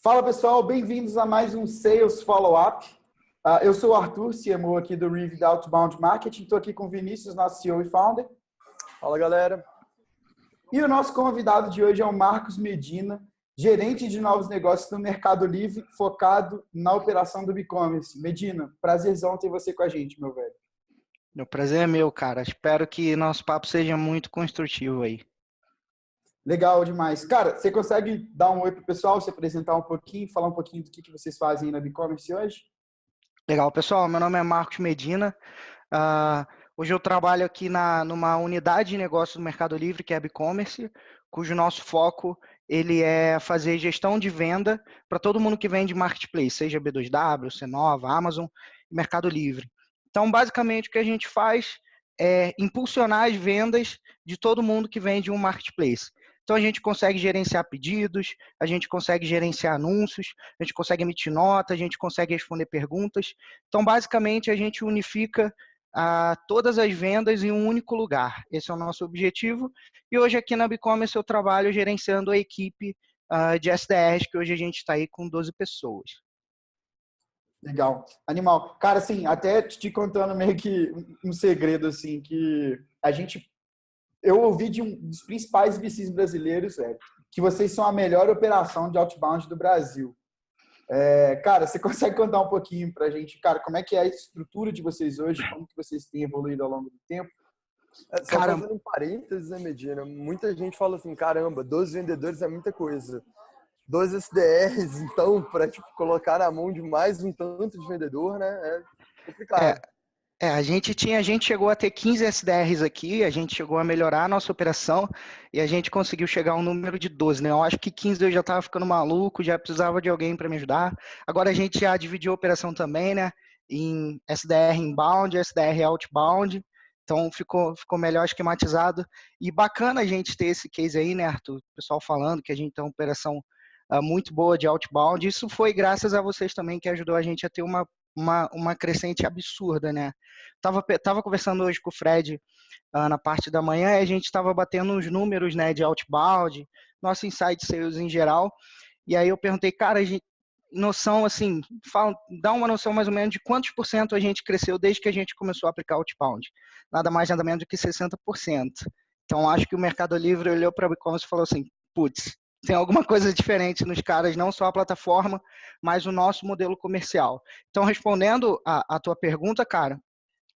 Fala pessoal, bem-vindos a mais um Sales Follow-up. Eu sou o Arthur, CMO aqui do Riv da Outbound Marketing. Estou aqui com o Vinícius, nosso CEO e Founder. Fala galera. E o nosso convidado de hoje é o Marcos Medina, gerente de novos negócios no Mercado Livre, focado na operação do e-commerce. Medina, prazerzão ter você com a gente, meu velho. O prazer é meu, cara. Espero que nosso papo seja muito construtivo aí. Legal demais. Cara, você consegue dar um oi pro pessoal, se apresentar um pouquinho, falar um pouquinho do que vocês fazem aí na e-commerce hoje? Legal, pessoal. Meu nome é Marcos Medina. Hoje eu trabalho aqui numa unidade de negócio do Mercado Livre, que é a e-commerce, cujo nosso foco ele é fazer gestão de venda para todo mundo que vende marketplace, seja B2W, Cenova, Amazon e Mercado Livre. Então, basicamente, o que a gente faz é impulsionar as vendas de todo mundo que vende um marketplace. Então, a gente consegue gerenciar pedidos, a gente consegue gerenciar anúncios, a gente consegue emitir nota, a gente consegue responder perguntas. Então, basicamente, a gente unifica todas as vendas em um único lugar. Esse é o nosso objetivo. E hoje aqui na e-commerce eu trabalho gerenciando a equipe de SDRs, que hoje a gente está aí com 12 pessoas. Legal. Animal. Cara, assim, até te contando meio que um segredo, assim, que eu ouvi de um dos principais VCs brasileiros, que vocês são a melhor operação de outbound do Brasil. Cara, você consegue contar um pouquinho pra gente, cara, como é que é a estrutura de vocês hoje, como que vocês têm evoluído ao longo do tempo? Só fazendo um parênteses, né, Medina? Muita gente fala assim, caramba, 12 vendedores é muita coisa. 12 SDRs, então, para colocar na mão de mais um tanto de vendedor, né, é complicado. A gente chegou a ter 15 SDRs aqui, a gente chegou a melhorar a nossa operação e a gente conseguiu chegar a um número de 12, né? Eu acho que 15 eu já estava ficando maluco, já precisava de alguém para me ajudar. Agora a gente já dividiu a operação também, né? Em SDR inbound, SDR outbound, então ficou melhor esquematizado. E bacana a gente ter esse case aí, né, Arthur? O pessoal falando que a gente tem uma operação muito boa de outbound. Isso foi graças a vocês também que ajudou a gente a ter uma crescente absurda, né? Tava conversando hoje com o Fred na parte da manhã e a gente estava batendo os números, né, de outbound, nosso inside sales em geral, e aí eu perguntei, cara, a gente, noção assim, dá uma noção mais ou menos de quantos por cento a gente cresceu desde que a gente começou a aplicar outbound. Nada mais, nada menos do que 60%. Então, acho que o Mercado Livre olhou para o e-commerce e falou assim, putz, tem alguma coisa diferente nos caras, não só a plataforma, mas o nosso modelo comercial. Então, respondendo a tua pergunta, cara,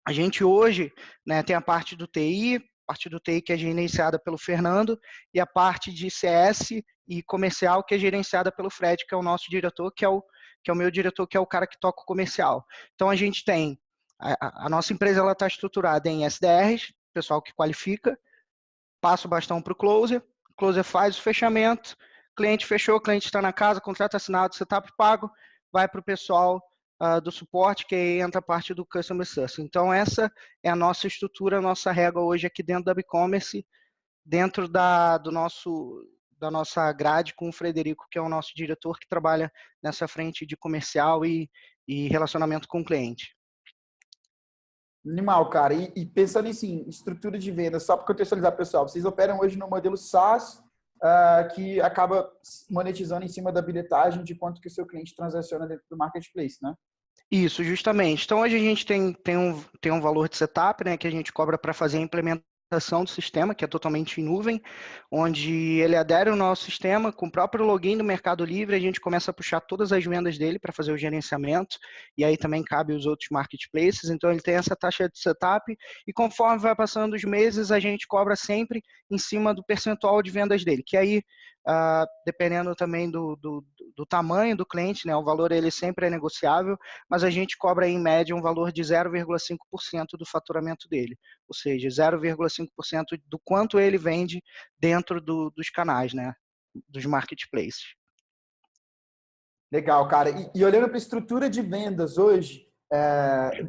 a gente hoje, né, tem a parte do TI que é gerenciada pelo Fernando, e a parte de CS e comercial que é gerenciada pelo Fred, que é o nosso diretor, que é o meu diretor, que é o cara que toca o comercial. Então, a gente tem, a nossa empresa ela está estruturada em SDRs, pessoal que qualifica, passa o bastão para o closer faz o fechamento, cliente fechou, cliente está na casa, contrato assinado, setup pago, vai para o pessoal do suporte, que aí entra a parte do Customer Success. Então, essa é a nossa estrutura, a nossa régua hoje aqui dentro da e-commerce, dentro da nossa grade com o Frederico, que é o nosso diretor que trabalha nessa frente de comercial e relacionamento com o cliente. Animal, cara. E pensando em estrutura de venda, só para contextualizar, pessoal, vocês operam hoje no modelo SaaS, que acaba monetizando em cima da bilhetagem de quanto que o seu cliente transaciona dentro do marketplace, né? Isso, justamente. Então, hoje a gente tem um valor de setup, né, que a gente cobra para fazer a implementação do sistema, que é totalmente em nuvem, onde ele adere ao nosso sistema, com o próprio login do Mercado Livre, a gente começa a puxar todas as vendas dele para fazer o gerenciamento, e aí também cabe os outros marketplaces, então ele tem essa taxa de setup, e conforme vai passando os meses, a gente cobra sempre em cima do percentual de vendas dele, que aí, dependendo também do tamanho do cliente, né, o valor ele sempre é negociável, mas a gente cobra em média um valor de 0,5% do faturamento dele, ou seja, 0,5% do quanto ele vende dentro dos canais, né, dos marketplaces. Legal, cara. E olhando para a estrutura de vendas hoje,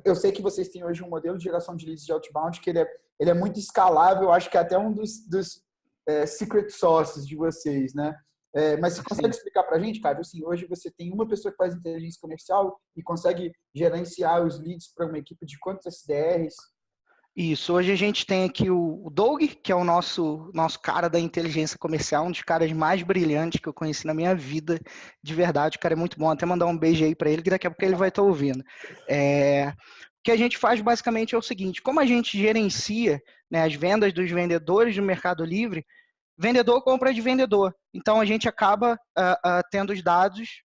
eu sei que vocês têm hoje um modelo de geração de leads de outbound que ele é muito escalável, eu acho que é até um dos secret sauces de vocês, né? Mas você consegue explicar para a gente, cara? Assim, hoje você tem uma pessoa que faz inteligência comercial e consegue gerenciar os leads para uma equipe de quantos SDRs? Isso, hoje a gente tem aqui o Doug, que é o nosso cara da inteligência comercial, um dos caras mais brilhantes que eu conheci na minha vida, de verdade, o cara é muito bom, até mandar um beijo aí para ele, que daqui a pouco ele vai estar ouvindo. O que a gente faz basicamente é o seguinte, como a gente gerencia, né, as vendas dos vendedores do Mercado Livre, vendedor compra de vendedor, então a gente acaba tendo os dados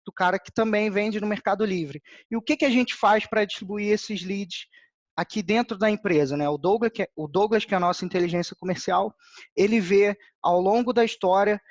do cara que também vende no Mercado Livre. E o que a gente faz para distribuir esses leads aqui dentro da empresa, né? O Douglas, que é a nossa inteligência comercial, ele vê ao longo da história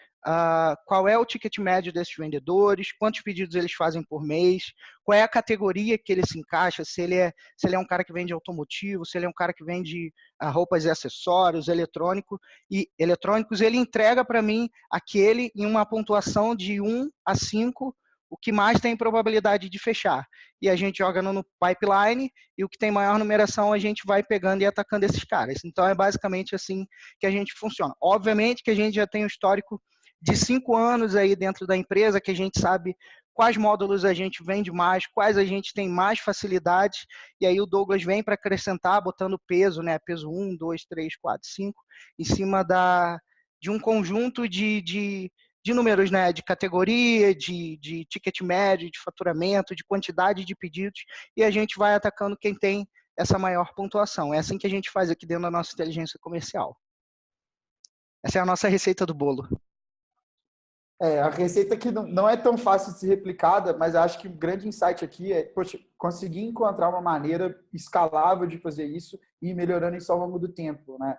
qual é o ticket médio desses vendedores, quantos pedidos eles fazem por mês, qual é a categoria que ele se encaixa, se ele é um cara que vende automotivo, se ele é um cara que vende roupas e acessórios, eletrônicos, ele entrega para mim aquele em uma pontuação de 1 a 5, o que mais tem probabilidade de fechar. E a gente joga no pipeline e o que tem maior numeração a gente vai pegando e atacando esses caras. Então é basicamente assim que a gente funciona. Obviamente que a gente já tem um histórico de 5 anos aí dentro da empresa, que a gente sabe quais módulos a gente vende mais, quais a gente tem mais facilidade, e aí o Douglas vem para acrescentar, botando peso, né? Peso 1, 2, 3, 4, 5, em cima de um conjunto de números, né, de categoria, de ticket médio, de faturamento, de quantidade de pedidos, e a gente vai atacando quem tem essa maior pontuação. É assim que a gente faz aqui dentro da nossa inteligência comercial. Essa é a nossa receita do bolo. A receita que não é tão fácil de ser replicada, mas acho que o grande insight aqui é, poxa, conseguir encontrar uma maneira escalável de fazer isso e ir melhorando isso ao longo do tempo, né?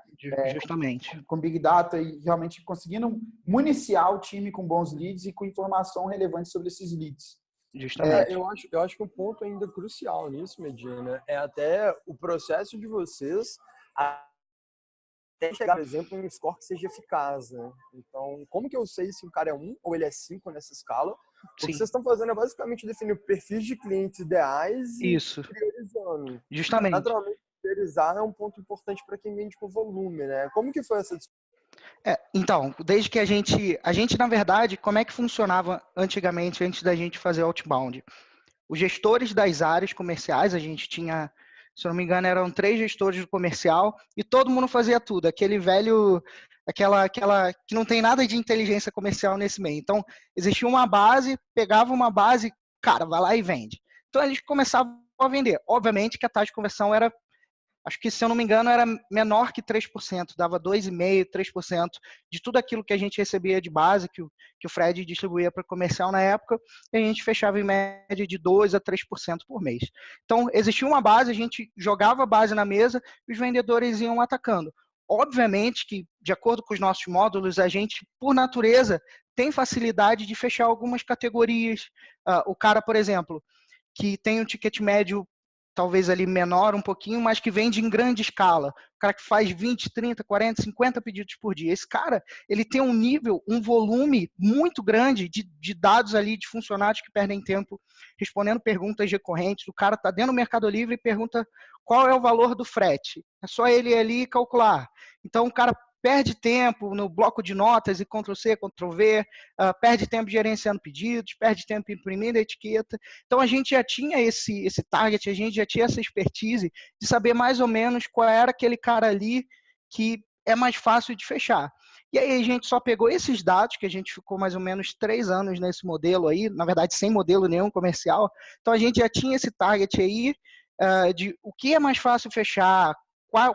Justamente. Com Big Data e realmente conseguindo municiar o time com bons leads e com informação relevante sobre esses leads. Justamente. Eu acho que um ponto ainda crucial nisso, Medina, é até o processo de vocês até chegar, por exemplo, em um score que seja eficaz, né? Então, como que eu sei se o cara é 1 ou ele é 5 nessa escala? O que vocês estão fazendo é basicamente definir perfis de clientes ideais e priorizando. Justamente. Naturalmente, priorizar é um ponto importante para quem vende com volume, né? Como que foi essa discussão? Então, desde que a gente, na verdade, como é que funcionava antigamente, antes da gente fazer outbound? Os gestores das áreas comerciais, a gente tinha, se eu não me engano, eram 3 gestores do comercial e todo mundo fazia tudo, aquele velho, aquela que não tem nada de inteligência comercial nesse meio. Então, existia uma base, pegava uma base, cara, vai lá e vende. Então, eles começavam a vender. Obviamente que a taxa de conversão era, acho que, se eu não me engano, era menor que 3%, dava 2,5%, 3% de tudo aquilo que a gente recebia de base, que o Fred distribuía para o comercial na época, e a gente fechava em média de 2% a 3% por mês. Então, existia uma base, a gente jogava a base na mesa e os vendedores iam atacando. Obviamente que, de acordo com os nossos módulos, a gente, por natureza, tem facilidade de fechar algumas categorias. O cara, por exemplo, que tem um ticket médio talvez ali menor um pouquinho, mas que vende em grande escala. O cara que faz 20, 30, 40, 50 pedidos por dia. Esse cara, ele tem um nível, um volume muito grande de dados ali de funcionários que perdem tempo respondendo perguntas recorrentes. O cara está dentro do Mercado Livre e pergunta qual é o valor do frete. É só ele ali calcular. Então, o cara perde tempo no bloco de notas e Ctrl+C, Ctrl+V, perde tempo gerenciando pedidos, perde tempo imprimindo a etiqueta. Então, a gente já tinha esse target, a gente já tinha essa expertise de saber mais ou menos qual era aquele cara ali que é mais fácil de fechar. E aí a gente só pegou esses dados, que a gente ficou mais ou menos 3 anos nesse modelo aí, na verdade sem modelo nenhum comercial. Então, a gente já tinha esse target aí de o que é mais fácil fechar,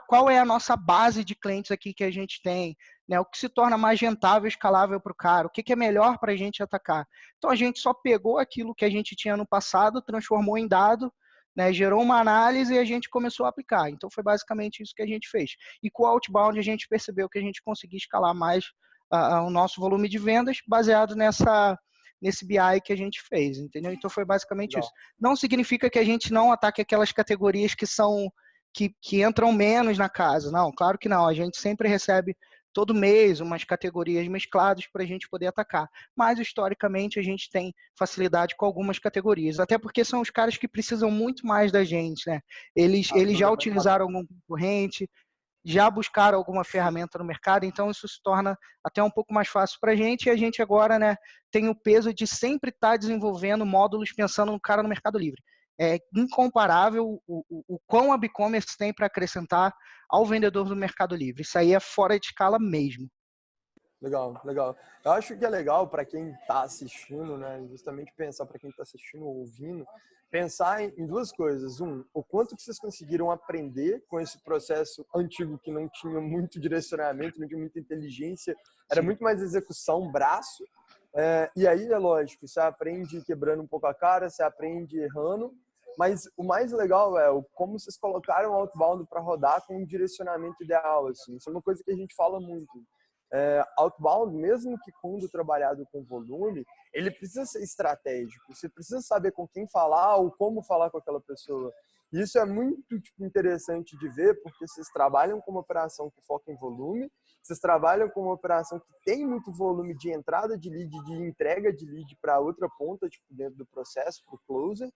qual é a nossa base de clientes aqui que a gente tem, né? O que se torna mais rentável e escalável para o cara, o que é melhor para a gente atacar. Então, a gente só pegou aquilo que a gente tinha no passado, transformou em dado, né? Gerou uma análise e a gente começou a aplicar. Então, foi basicamente isso que a gente fez. E com o Outbound, a gente percebeu que a gente conseguia escalar mais o nosso volume de vendas baseado nesse BI que a gente fez, entendeu? Então, foi basicamente isso. Não significa que a gente não ataque aquelas categorias que são que entram menos na casa. Não, claro que não. A gente sempre recebe todo mês umas categorias mescladas para a gente poder atacar. Mas, historicamente, a gente tem facilidade com algumas categorias. Até porque são os caras que precisam muito mais da gente, né? Eles já utilizaram algum concorrente, já buscaram alguma ferramenta no mercado, então isso se torna até um pouco mais fácil para a gente, e a gente agora, né, tem o peso de sempre estar desenvolvendo módulos pensando no cara no Mercado Livre. é incomparável o quão a BigCommerce tem para acrescentar ao vendedor do Mercado Livre. Isso aí é fora de escala mesmo. Legal, legal. Eu acho que é legal para quem está assistindo, né? Justamente pensar para quem está assistindo ou ouvindo, pensar em duas coisas. O quanto que vocês conseguiram aprender com esse processo antigo que não tinha muito direcionamento, não tinha muita inteligência, era muito mais execução, braço. E aí, é lógico, você aprende quebrando um pouco a cara, você aprende errando, mas o mais legal é como vocês colocaram o outbound para rodar com um direcionamento ideal. Assim. Isso é uma coisa que a gente fala muito. Outbound, mesmo que quando trabalhado com volume, ele precisa ser estratégico. Você precisa saber com quem falar ou como falar com aquela pessoa. E isso é muito interessante de ver, porque vocês trabalham com uma operação que foca em volume, vocês trabalham com uma operação que tem muito volume de entrada de lead, de entrega de lead para outra ponta, tipo, dentro do processo, para o closer.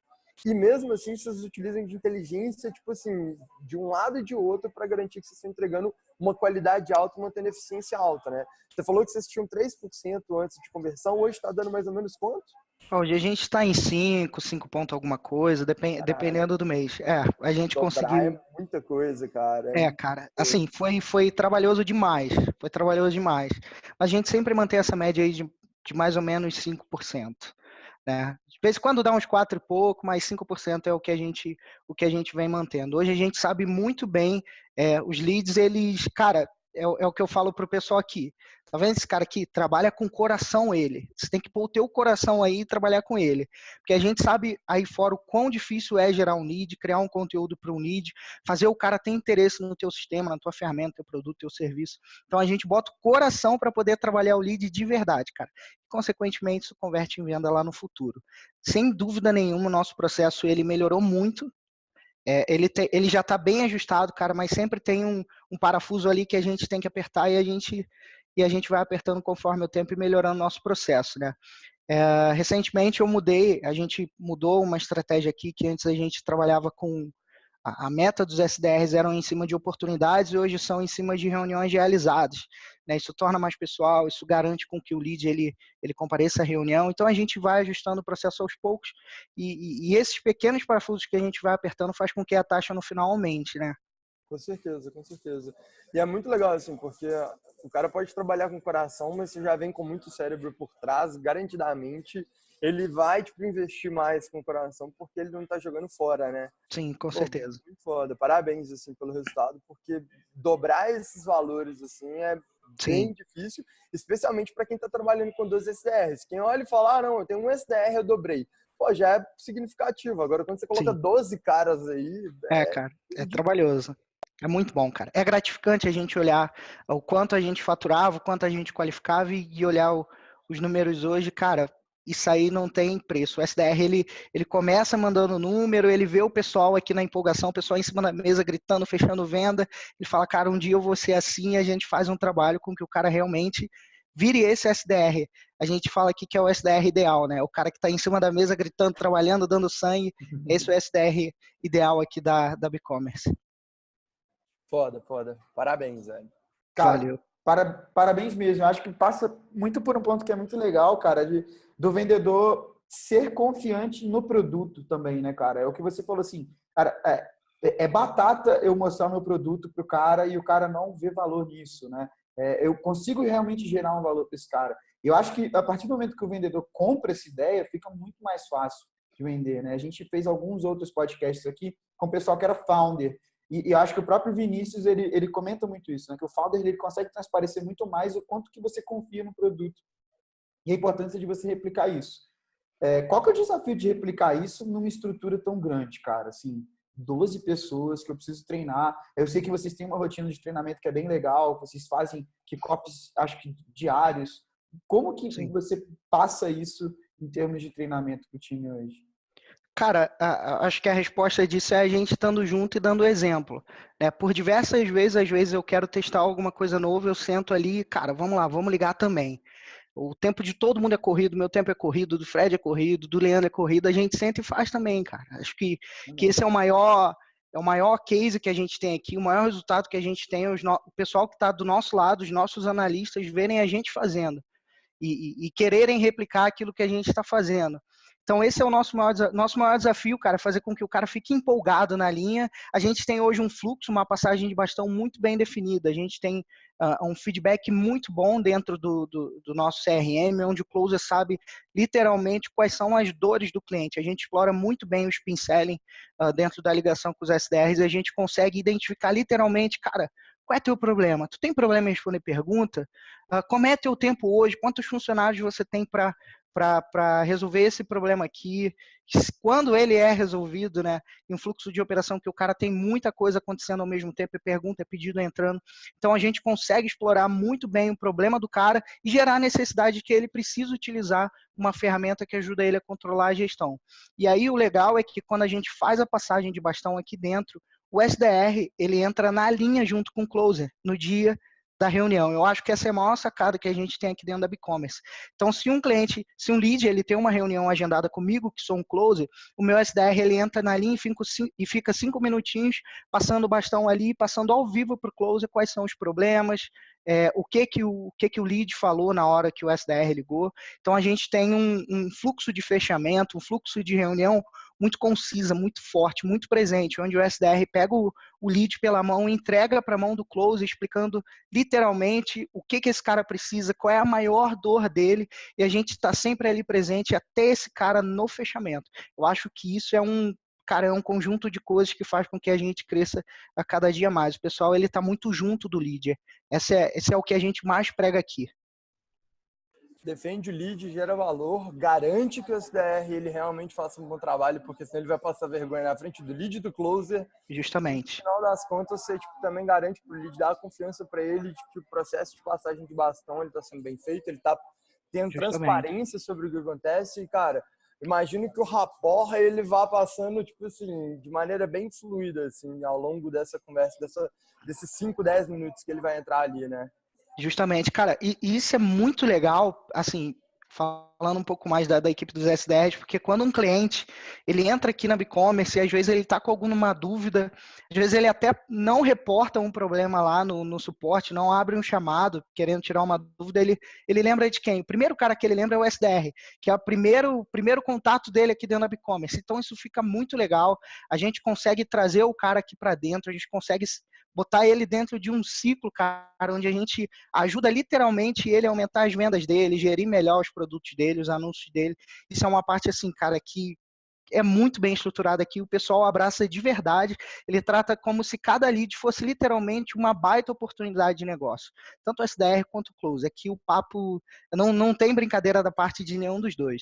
E mesmo assim, vocês utilizam de inteligência, tipo assim, de um lado e de outro para garantir que vocês estão entregando uma qualidade alta e mantendo eficiência alta, né? Você falou que vocês tinham 3% antes de conversão, hoje está dando mais ou menos quanto? Hoje a gente está em 5 pontos alguma coisa, dependendo do mês. A gente Dobrar conseguiu... é muita coisa, cara. Cara, assim, foi trabalhoso demais. Foi trabalhoso demais. A gente sempre mantém essa média aí de mais ou menos 5%. Né? De vez em quando dá uns 4 e pouco, mas 5% é o que a gente vem mantendo. Hoje a gente sabe muito bem, os leads, eles, cara, é o que eu falo pro pessoal aqui. Tá vendo esse cara aqui? Trabalha com coração ele. Você tem que pôr o teu coração aí e trabalhar com ele. Porque a gente sabe aí fora o quão difícil é gerar um lead, criar um conteúdo para um lead, fazer o cara ter interesse no teu sistema, na tua ferramenta, teu produto, teu serviço. Então a gente bota o coração para poder trabalhar o lead de verdade, cara. Consequentemente, isso converte em venda lá no futuro. Sem dúvida nenhuma, o nosso processo ele melhorou muito. Ele já está bem ajustado, cara, mas sempre tem um parafuso ali que a gente tem que apertar e a gente vai apertando conforme o tempo e melhorando o nosso processo, né? Recentemente a gente mudou uma estratégia aqui que antes a gente trabalhava com a meta dos SDRs eram em cima de oportunidades e hoje são em cima de reuniões realizadas. Né? Isso torna mais pessoal, isso garante com que o lead ele compareça à reunião. Então a gente vai ajustando o processo aos poucos e esses pequenos parafusos que a gente vai apertando faz com que a taxa no final aumente, né? Com certeza, com certeza. E é muito legal, assim, porque o cara pode trabalhar com o coração, mas você já vem com muito cérebro por trás, garantidamente ele vai, tipo, investir mais com o coração porque ele não tá jogando fora, né? Sim, com certeza. Muito foda. Parabéns, assim, pelo resultado, porque dobrar esses valores, assim, é bem difícil, especialmente para quem tá trabalhando com 12 SDRs. Quem olha e fala, não, eu tenho um SDR, eu dobrei. Pô, já é significativo. Agora, quando você coloca 12 caras aí... cara, é trabalhoso. É muito bom, cara. É gratificante a gente olhar o quanto a gente faturava, o quanto a gente qualificava e olhar os números hoje, cara, isso aí não tem preço. O SDR, ele começa mandando número, ele vê o pessoal aqui na empolgação, o pessoal em cima da mesa gritando, fechando venda, ele fala, cara, um dia eu vou ser assim, e a gente faz um trabalho com que o cara realmente vire esse SDR. A gente fala aqui que é o SDR ideal, né? O cara que está em cima da mesa gritando, trabalhando, dando sangue, esse é o SDR ideal aqui da BigCommerce. Foda, foda. Parabéns, velho. Cara, valeu. Parabéns mesmo. Eu acho que passa muito por um ponto que é muito legal, cara, do vendedor ser confiante no produto também, né, cara? É o que você falou assim, cara, é batata eu mostrar meu produto pro cara e o cara não vê valor nisso, né? Eu consigo realmente gerar um valor para esse cara. Eu acho que a partir do momento que o vendedor compra essa ideia, fica muito mais fácil de vender, né? A gente fez alguns outros podcasts aqui com o pessoal que era founder. E eu acho que o próprio Vinícius, ele comenta muito isso, né? Que o founder ele consegue transparecer muito mais o quanto que você confia no produto e a importância de você replicar isso. Qual que é o desafio de replicar isso numa estrutura tão grande, cara? Assim, 12 pessoas que eu preciso treinar. Eu sei que vocês têm uma rotina de treinamento que é bem legal, vocês fazem kickoffs, acho que diários. Como que você passa isso em termos de treinamento para o time hoje? Cara, acho que a resposta disso é a gente estando junto e dando exemplo. Né? Por diversas vezes, às vezes eu quero testar alguma coisa nova, eu sento ali, cara, vamos lá, vamos ligar também. O tempo de todo mundo é corrido, meu tempo é corrido, do Fred é corrido, do Leandro é corrido, a gente senta e faz também, cara. Acho que esse é o maior case que a gente tem aqui, o maior resultado que a gente tem, o pessoal que está do nosso lado, os nossos analistas verem a gente fazendo e quererem replicar aquilo que a gente está fazendo. Então, esse é o nosso maior desafio, cara, fazer com que o cara fique empolgado na linha. A gente tem hoje um fluxo, uma passagem de bastão muito bem definida. A gente tem um feedback muito bom dentro do nosso CRM, onde o closer sabe literalmente quais são as dores do cliente. A gente explora muito bem o spin selling dentro da ligação com os SDRs e a gente consegue identificar literalmente, cara, qual é teu problema? Tu tem problema em responder pergunta? Como é teu tempo hoje? Quantos funcionários você tem para resolver esse problema aqui? Quando ele é resolvido, né, em um fluxo de operação que o cara tem muita coisa acontecendo ao mesmo tempo, é pergunta, é pedido entrando. Então, a gente consegue explorar muito bem o problema do cara e gerar a necessidade de que ele precisa utilizar uma ferramenta que ajuda ele a controlar a gestão. E aí, o legal é que quando a gente faz a passagem de bastão aqui dentro, o SDR, ele entra na linha junto com o closer, no dia da reunião. Eu acho que essa é a maior sacada que a gente tem aqui dentro da BigCommerce. Então, se um lead, ele tem uma reunião agendada comigo, que sou um closer, o meu SDR, ele entra na linha e fica 5 minutinhos passando o bastão ali, passando ao vivo para o closer quais são os problemas, o que o lead falou na hora que o SDR ligou. Então, a gente tem um fluxo de fechamento, um fluxo de reunião muito concisa, muito forte, muito presente, onde o SDR pega o lead pela mão e entrega para a mão do closer, explicando literalmente o que esse cara precisa, qual é a maior dor dele, e a gente está sempre ali presente até esse cara no fechamento. Eu acho que isso é um conjunto de coisas que faz com que a gente cresça a cada dia mais. O pessoal, ele está muito junto do lead. Esse é o que a gente mais prega aqui. Defende o lead, gera valor, garante que o SDR ele realmente faça um bom trabalho, porque senão ele vai passar vergonha na frente do lead e do closer. Justamente. No final das contas, você também garante para o lead, dar confiança para ele de que o processo de passagem de bastão está sendo bem feito, ele está tendo transparência sobre o que acontece. E, cara, imagino que o rapport ele vá passando, tipo assim, de maneira bem fluida, assim, ao longo dessa conversa, desses 5, 10 minutos que ele vai entrar ali, né? Justamente, cara, e isso é muito legal, assim, falando um pouco mais da equipe dos SDRs, porque quando um cliente, ele entra aqui na BigCommerce e às vezes ele está com alguma dúvida, às vezes ele até não reporta um problema lá no suporte, não abre um chamado querendo tirar uma dúvida, ele lembra de quem? O primeiro cara que ele lembra é o SDR, que é o primeiro contato dele aqui dentro da BigCommerce. Então isso fica muito legal, a gente consegue trazer o cara aqui para dentro, a gente consegue botar ele dentro de um ciclo, cara, onde a gente ajuda literalmente ele a aumentar as vendas dele, gerir melhor os produtos dele, os anúncios dele. Isso é uma parte, assim, cara, que é muito bem estruturada aqui, o pessoal abraça de verdade, ele trata como se cada lead fosse literalmente uma baita oportunidade de negócio. Tanto o SDR quanto o Close. Aqui o papo não tem brincadeira da parte de nenhum dos dois.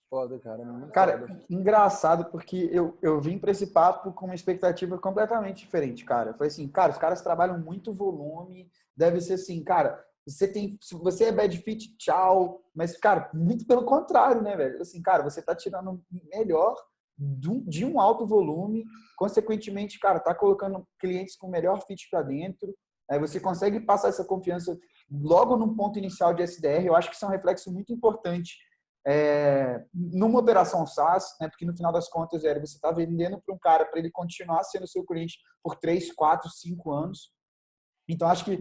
Foda, cara. Muito cara, foda. Engraçado, porque eu vim para esse papo com uma expectativa completamente diferente, cara. Foi assim, cara, os caras trabalham muito volume, deve ser assim, cara, se você é bad fit, tchau. Mas, cara, muito pelo contrário, né, velho? Assim, cara, você tá tirando melhor de um alto volume, consequentemente, cara, tá colocando clientes com melhor fit para dentro. Aí você consegue passar essa confiança logo no ponto inicial de SDR. Eu acho que isso é um reflexo muito importante numa operação SaaS, né? Porque no final das contas, você está vendendo para um cara para ele continuar sendo seu cliente por 3, 4, 5 anos. Então, acho que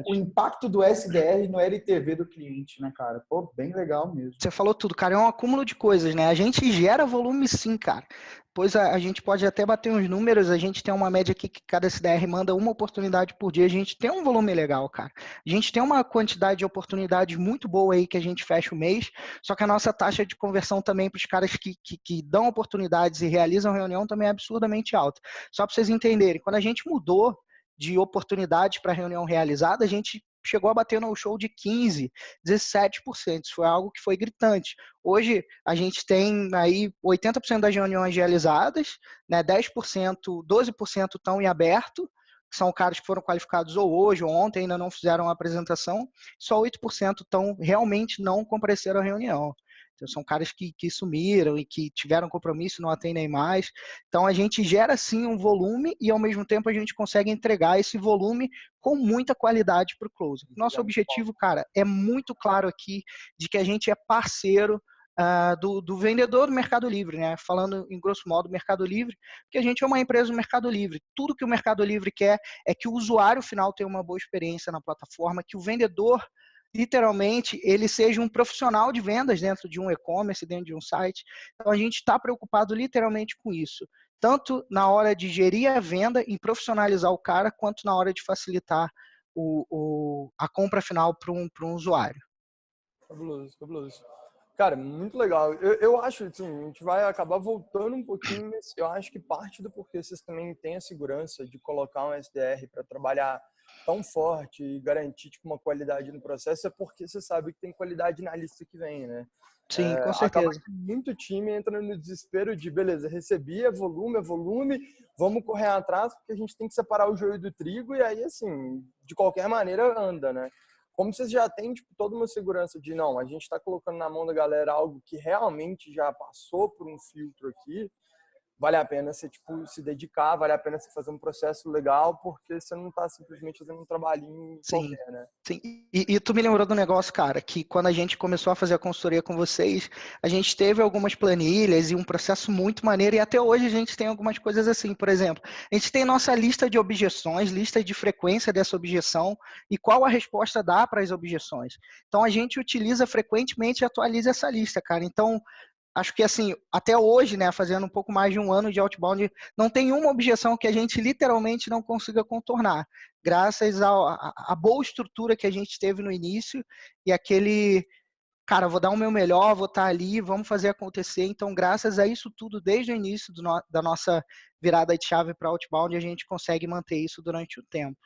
o impacto do SDR no LTV do cliente, né, cara? Pô, bem legal mesmo. Você falou tudo, cara, é um acúmulo de coisas, né? A gente gera volume sim, cara. Pois a gente pode até bater uns números, a gente tem uma média aqui que cada SDR manda uma oportunidade por dia, a gente tem um volume legal, cara. A gente tem uma quantidade de oportunidades muito boa aí que a gente fecha o mês, só que a nossa taxa de conversão também para os caras que dão oportunidades e realizam reunião também é absurdamente alta. Só para vocês entenderem, quando a gente mudou de oportunidades para reunião realizada, a gente chegou a bater no show de 15%, 17%. Isso foi algo que foi gritante. Hoje, a gente tem aí 80% das reuniões realizadas, né, 10%, 12% estão em aberto, que são caras que foram qualificados ou hoje ou ontem, ainda não fizeram a apresentação, só 8% realmente não compareceram à reunião. Então, são caras que sumiram e que tiveram compromisso, não atendem mais. Então, a gente gera, sim, um volume e, ao mesmo tempo, a gente consegue entregar esse volume com muita qualidade para o close. Nosso objetivo, cara, é muito claro aqui de que a gente é parceiro do vendedor do Mercado Livre, né? Falando em grosso modo Mercado Livre, porque a gente é uma empresa do Mercado Livre. Tudo que o Mercado Livre quer é que o usuário final tenha uma boa experiência na plataforma, que o vendedor literalmente ele seja um profissional de vendas dentro de um e-commerce, dentro de um site. Então a gente está preocupado literalmente com isso, tanto na hora de gerir a venda, em profissionalizar o cara, quanto na hora de facilitar a compra final para um usuário. Fabuloso, fabuloso. Cara, muito legal. Eu acho, assim, a gente vai acabar voltando um pouquinho, mas eu acho que parte do porquê vocês também têm a segurança de colocar um SDR para trabalhar tão forte e garantir tipo, uma qualidade no processo é porque você sabe que tem qualidade na lista que vem, né? Sim, com Acaba certeza. que muito time entra no desespero de, beleza, recebi, é volume, vamos correr atrás porque a gente tem que separar o joio do trigo e aí, assim, de qualquer maneira anda, né? Como vocês já têm tipo, toda uma segurança de, não, a gente está colocando na mão da galera algo que realmente já passou por um filtro aqui, vale a pena você tipo, se dedicar, vale a pena você fazer um processo legal, porque você não está simplesmente fazendo um trabalhinho Sim, qualquer, né? sim. E tu me lembrou do negócio, cara, que quando a gente começou a fazer a consultoria com vocês, a gente teve algumas planilhas e um processo muito maneiro, e até hoje a gente tem algumas coisas assim, por exemplo, a gente tem nossa lista de objeções, lista de frequência dessa objeção e qual a resposta dá para as objeções. Então a gente utiliza frequentemente e atualiza essa lista, cara. Então, acho que assim, até hoje, né, fazendo um pouco mais de um ano de outbound, não tem uma objeção que a gente literalmente não consiga contornar, graças à boa estrutura que a gente teve no início e aquele, cara, vou dar o meu melhor, vou estar ali, vamos fazer acontecer. Então, graças a isso tudo, desde o início da nossa virada de chave para outbound, a gente consegue manter isso durante o tempo.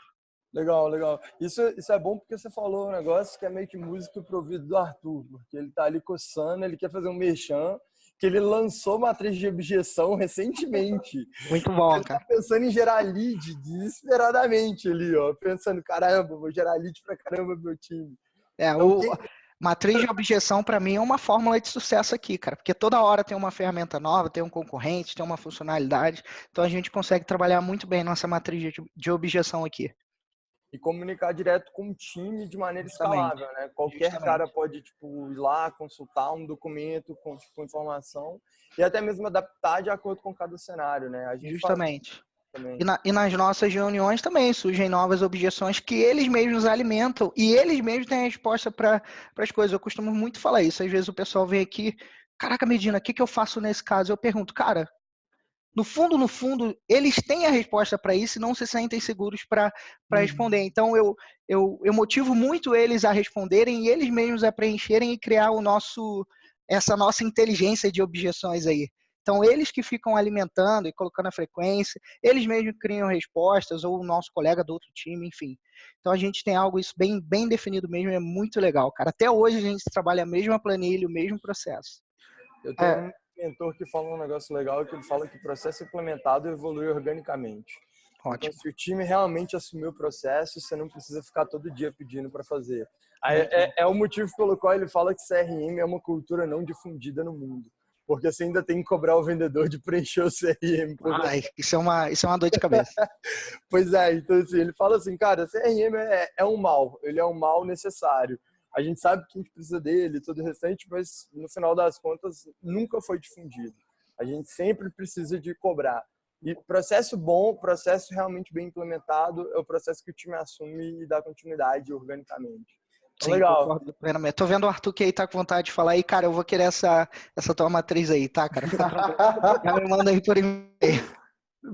Legal, legal. Isso é bom porque você falou um negócio que é meio que música pro ouvido do Arthur, porque ele tá ali coçando, ele quer fazer um merchan, que ele lançou matriz de objeção recentemente. Muito bom, Ele tá cara. pensando em gerar lead desesperadamente ali, ó. Pensando, caramba, vou gerar lead pra caramba do meu time. Então, quem... Matriz de objeção, para mim, é uma fórmula de sucesso aqui, cara, porque toda hora tem uma ferramenta nova, tem um concorrente, tem uma funcionalidade, então a gente consegue trabalhar muito bem nossa matriz de objeção aqui. E comunicar direto com o time de maneira Justamente, escalável, né? Qualquer cara justamente, pode, tipo, ir lá, consultar um documento com informação e até mesmo adaptar de acordo com cada cenário, né? A gente faz justamente. também. E nas nossas reuniões também surgem novas objeções que eles mesmos alimentam e eles mesmos têm a resposta para as coisas. Eu costumo muito falar isso. Às vezes o pessoal vem aqui, caraca, Medina, o que, que eu faço nesse caso? Eu pergunto, cara, no fundo, eles têm a resposta para isso e não se sentem seguros para responder. Então, eu motivo muito eles a responderem e eles mesmos a preencherem e criar essa nossa inteligência de objeções aí. Então, eles que ficam alimentando e colocando a frequência, eles mesmos criam respostas, ou o nosso colega do outro time, enfim. Então, a gente tem algo isso bem, bem definido mesmo, é muito legal, cara. Até hoje a gente trabalha a mesma planilha, o mesmo processo. Eu tenho um mentor que fala um negócio legal, que ele fala que o processo implementado evolui organicamente. Então, Ótimo. se o time realmente assumir o processo, você não precisa ficar todo dia pedindo para fazer. É o motivo pelo qual ele fala que CRM é uma cultura não difundida no mundo. Porque você ainda tem que cobrar o vendedor de preencher o CRM. Ai, isso é uma dor de cabeça. Pois é, então assim, ele fala assim, cara, CRM é um mal, ele é um mal necessário. A gente sabe que a gente precisa dele e todo o restante, mas no final das contas nunca foi difundido. A gente sempre precisa de cobrar. E processo bom, processo realmente bem implementado, é o processo que o time assume e dá continuidade organicamente. Então, Sim, legal. concordo plenamente. Tô vendo o Arthur que aí tá com vontade de falar aí, cara, eu vou querer essa tua matriz aí, tá, cara? Fica tranquilo. Já me manda aí por e-mail.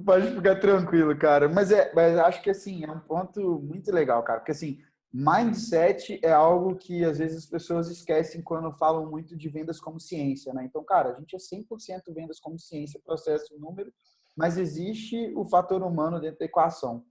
Pode ficar tranquilo, cara. Mas acho que assim, é um ponto muito legal, cara. Porque assim, mindset é algo que às vezes as pessoas esquecem quando falam muito de vendas como ciência, né? Então, cara, a gente é 100% vendas como ciência, processo, número, mas existe o fator humano dentro da equação.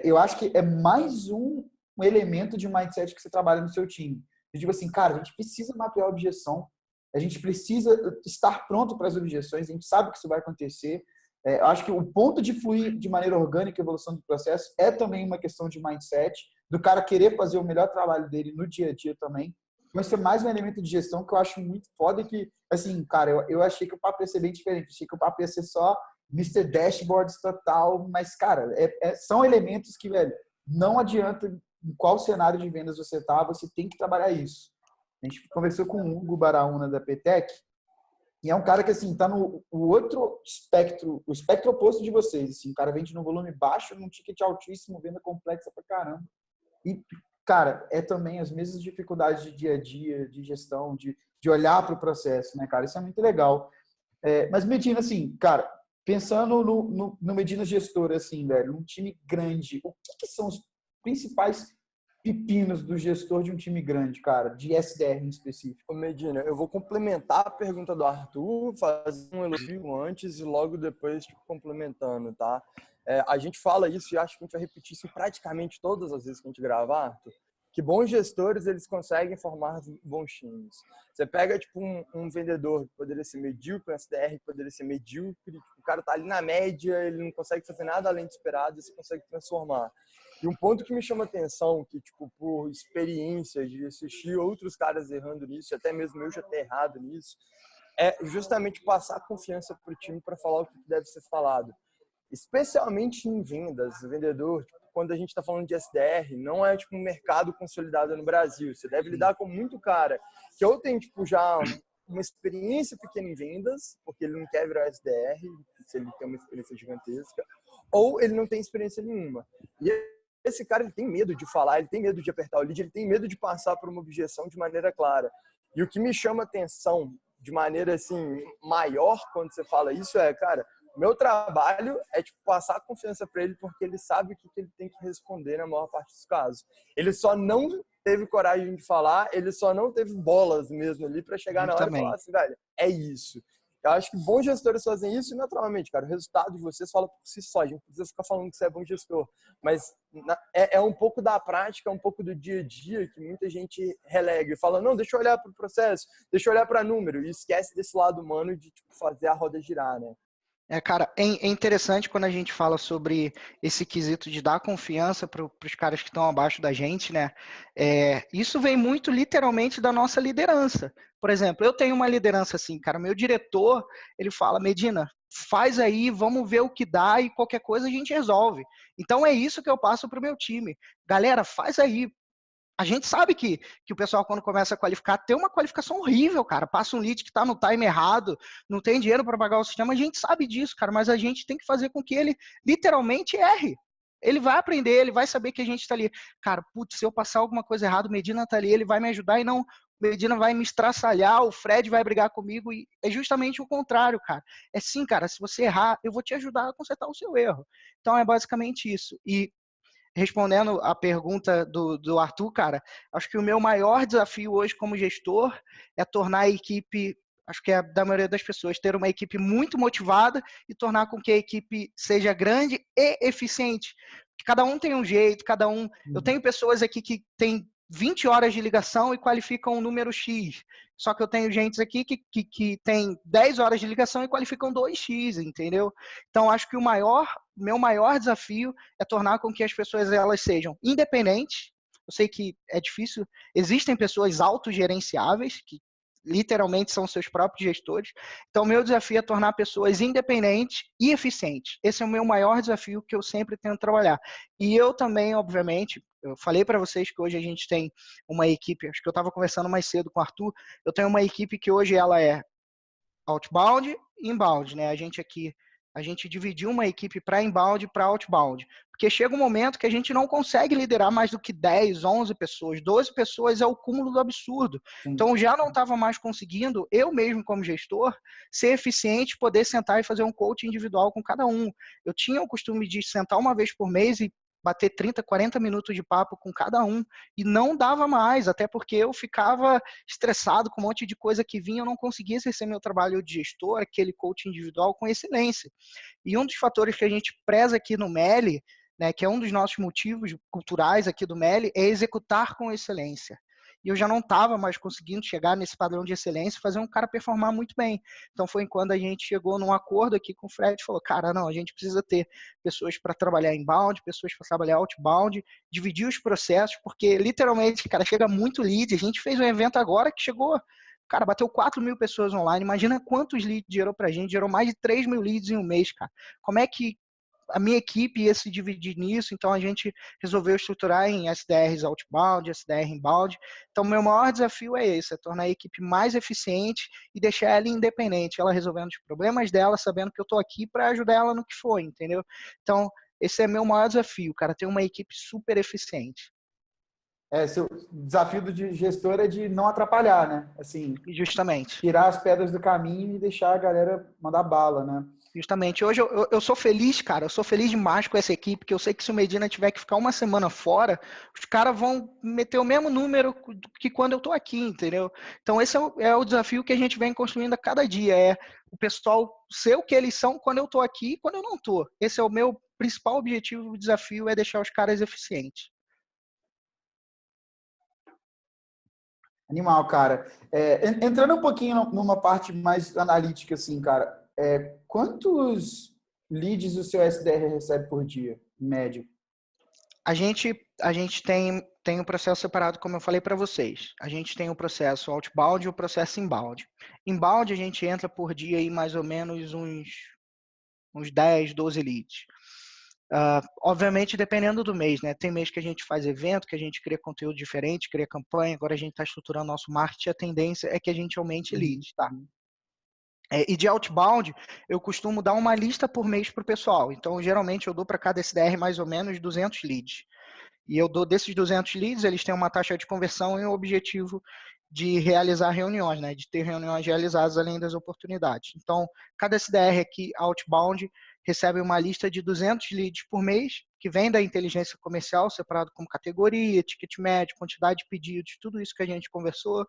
Eu acho que é mais um elemento de mindset que você trabalha no seu time. Eu digo assim, cara, a gente precisa mapear a objeção, a gente precisa estar pronto para as objeções, a gente sabe que isso vai acontecer. Eu acho que o ponto de fluir de maneira orgânica a evolução do processo é também uma questão de mindset, do cara querer fazer o melhor trabalho dele no dia a dia também. Mas isso é mais um elemento de gestão que eu acho muito foda e que, assim, cara, eu achei que o papo ia ser bem diferente. Achei que o papo ia ser só Mr. Dashboards total, mas, cara, são elementos que, velho, não adianta em qual cenário de vendas você tá, você tem que trabalhar isso. A gente conversou com o Hugo Baraúna da Petec, e é um cara que, assim, tá no outro espectro, o espectro oposto de vocês. Assim, o cara vende no volume baixo, num ticket altíssimo, venda complexa pra caramba. E cara, é também as mesmas dificuldades de dia a dia, de gestão, de olhar para o processo, né, cara? Isso é muito legal. Mas Medina, assim, cara, pensando no Medina gestor, assim, velho, um time grande, o que são os principais pepinos do gestor de um time grande, cara, de SDR em específico? Ô Medina, eu vou complementar a pergunta do Arthur, fazer um elogio antes e logo depois, tipo, complementando, tá? A gente fala isso e acho que a gente vai repetir isso praticamente todas as vezes que a gente gravar, Arthur, que bons gestores, eles conseguem formar bons times. Você pega, tipo, um vendedor que poderia ser medíocre, um SDR que poderia ser medíocre, tipo, o cara tá ali na média, ele não consegue fazer nada além do esperado, e você consegue transformar. E um ponto que me chama atenção, que, tipo, por experiência de assistir outros caras errando nisso, até mesmo eu já ter errado nisso, é justamente passar confiança pro time para falar o que deve ser falado. Especialmente em vendas, vendedor, tipo, quando a gente está falando de SDR, não é tipo um mercado consolidado no Brasil. Você deve lidar com muito cara que ou tem tipo já uma experiência pequena em vendas, porque ele não quer virar SDR, se ele tem uma experiência gigantesca, ou ele não tem experiência nenhuma. E esse cara, ele tem medo de falar, ele tem medo de apertar o lead, ele tem medo de passar por uma objeção de maneira clara. E o que me chama atenção de maneira assim maior quando você fala isso é, cara, meu trabalho é tipo passar confiança para ele porque ele sabe o que ele tem que responder na maior parte dos casos. Ele só não teve coragem de falar, ele só não teve bolas mesmo ali para chegar na hora e falar assim, velho, é isso. Eu acho que bons gestores fazem isso e, naturalmente, cara, o resultado de vocês fala por si só. A gente não precisa ficar falando que você é bom gestor. Mas é um pouco da prática, é um pouco do dia a dia que muita gente relega e fala, não, deixa eu olhar para o processo, deixa eu olhar para número. E esquece desse lado humano de tipo, fazer a roda girar, né? Cara, é interessante quando a gente fala sobre esse quesito de dar confiança para os caras que estão abaixo da gente, né? Isso vem muito literalmente da nossa liderança. Por exemplo, eu tenho uma liderança assim, cara, meu diretor, ele fala, Medina, faz aí, vamos ver o que dá e qualquer coisa a gente resolve. Então é isso que eu passo para o meu time. Galera, faz aí. A gente sabe que o pessoal, quando começa a qualificar, tem uma qualificação horrível, cara. Passa um lead que está no time errado, não tem dinheiro para pagar o sistema. A gente sabe disso, cara, mas a gente tem que fazer com que ele literalmente erre. Ele vai aprender, ele vai saber que a gente está ali. Cara, putz, se eu passar alguma coisa errada, o Medina está ali, ele vai me ajudar e não o Medina vai me estraçalhar, o Fred vai brigar comigo. E é justamente o contrário, cara. É sim, cara, se você errar, eu vou te ajudar a consertar o seu erro. Então é basicamente isso. E respondendo a pergunta do Arthur, cara, acho que o meu maior desafio hoje como gestor é tornar a equipe, acho que é da maioria das pessoas, ter uma equipe muito motivada e tornar com que a equipe seja grande e eficiente. Cada um tem um jeito, cada um... Eu tenho pessoas aqui que têm 20 horas de ligação e qualificam um número X. Só que eu tenho gente aqui que tem 10 horas de ligação e qualificam 2x, entendeu? Então, acho que meu maior desafio é tornar com que as pessoas elas sejam independentes. Eu sei que é difícil. Existem pessoas autogerenciáveis, que literalmente são seus próprios gestores. Então, meu desafio é tornar pessoas independentes e eficientes. Esse é o meu maior desafio que eu sempre tento trabalhar. E eu também, obviamente, eu falei para vocês que hoje a gente tem uma equipe, acho que eu estava conversando mais cedo com o Arthur, eu tenho uma equipe que hoje ela é outbound e inbound, né? A gente dividiu uma equipe para inbound e para outbound, porque chega um momento que a gente não consegue liderar mais do que 10, 11 pessoas, 12 pessoas é o cúmulo do absurdo. Sim. Então eu já não estava mais conseguindo, eu mesmo como gestor, ser eficiente, poder sentar e fazer um coaching individual com cada um. Eu tinha o costume de sentar uma vez por mês e bater 30, 40 minutos de papo com cada um, e não dava mais, até porque eu ficava estressado com um monte de coisa que vinha, eu não conseguia exercer meu trabalho de gestor, aquele coach individual com excelência. E um dos fatores que a gente preza aqui no MELI, né, que é um dos nossos motivos culturais aqui do MELI, é executar com excelência. E eu já não estava mais conseguindo chegar nesse padrão de excelência e fazer um cara performar muito bem. Então foi quando a gente chegou num acordo aqui com o Fred e falou, cara, não, a gente precisa ter pessoas para trabalhar inbound, pessoas para trabalhar outbound, dividir os processos, porque literalmente, cara, chega muito lead. A gente fez um evento agora que chegou, cara, bateu 4.000 pessoas online. Imagina quantos leads gerou pra gente, gerou mais de 3.000 leads em um mês, cara. Como é que a minha equipe ia se dividir nisso? Então a gente resolveu estruturar em SDRs outbound, SDR inbound. Então meu maior desafio é esse, é tornar a equipe mais eficiente e deixar ela independente, ela resolvendo os problemas dela, sabendo que eu tô aqui para ajudar ela no que for, entendeu? Então esse é meu maior desafio, cara, ter uma equipe super eficiente. seu desafio do gestor é de não atrapalhar, né? Assim, Justamente. tirar as pedras do caminho e deixar a galera mandar bala, né? Justamente. Hoje eu sou feliz, cara. Eu sou feliz demais com essa equipe, porque eu sei que se o Medina tiver que ficar uma semana fora, os caras vão meter o mesmo número que quando eu tô aqui, entendeu? Então esse é o desafio que a gente vem construindo a cada dia. É o pessoal ser o que eles são quando eu tô aqui e quando eu não tô. Esse é o meu principal objetivo, o desafio é deixar os caras eficientes. Animal, cara. Entrando um pouquinho numa parte mais analítica, assim, cara. Quantos leads o seu SDR recebe por dia, em média? A gente tem um processo separado, como eu falei para vocês. A gente tem o processo outbound e o processo inbound. Inbound a gente entra por dia aí mais ou menos uns 10, 12 leads. Obviamente, dependendo do mês, né? Tem mês que a gente faz evento, que a gente cria conteúdo diferente, cria campanha. Agora a gente está estruturando nosso marketing. A tendência é que a gente aumente leads, tá? E de outbound, eu costumo dar uma lista por mês para o pessoal. Então, geralmente, eu dou para cada SDR mais ou menos 200 leads. E eu dou desses 200 leads, eles têm uma taxa de conversão e o objetivo de realizar reuniões, né? De ter reuniões realizadas além das oportunidades. Então, cada SDR aqui, outbound, recebe uma lista de 200 leads por mês, que vem da inteligência comercial, separado como categoria, ticket médio, quantidade de pedidos, tudo isso que a gente conversou.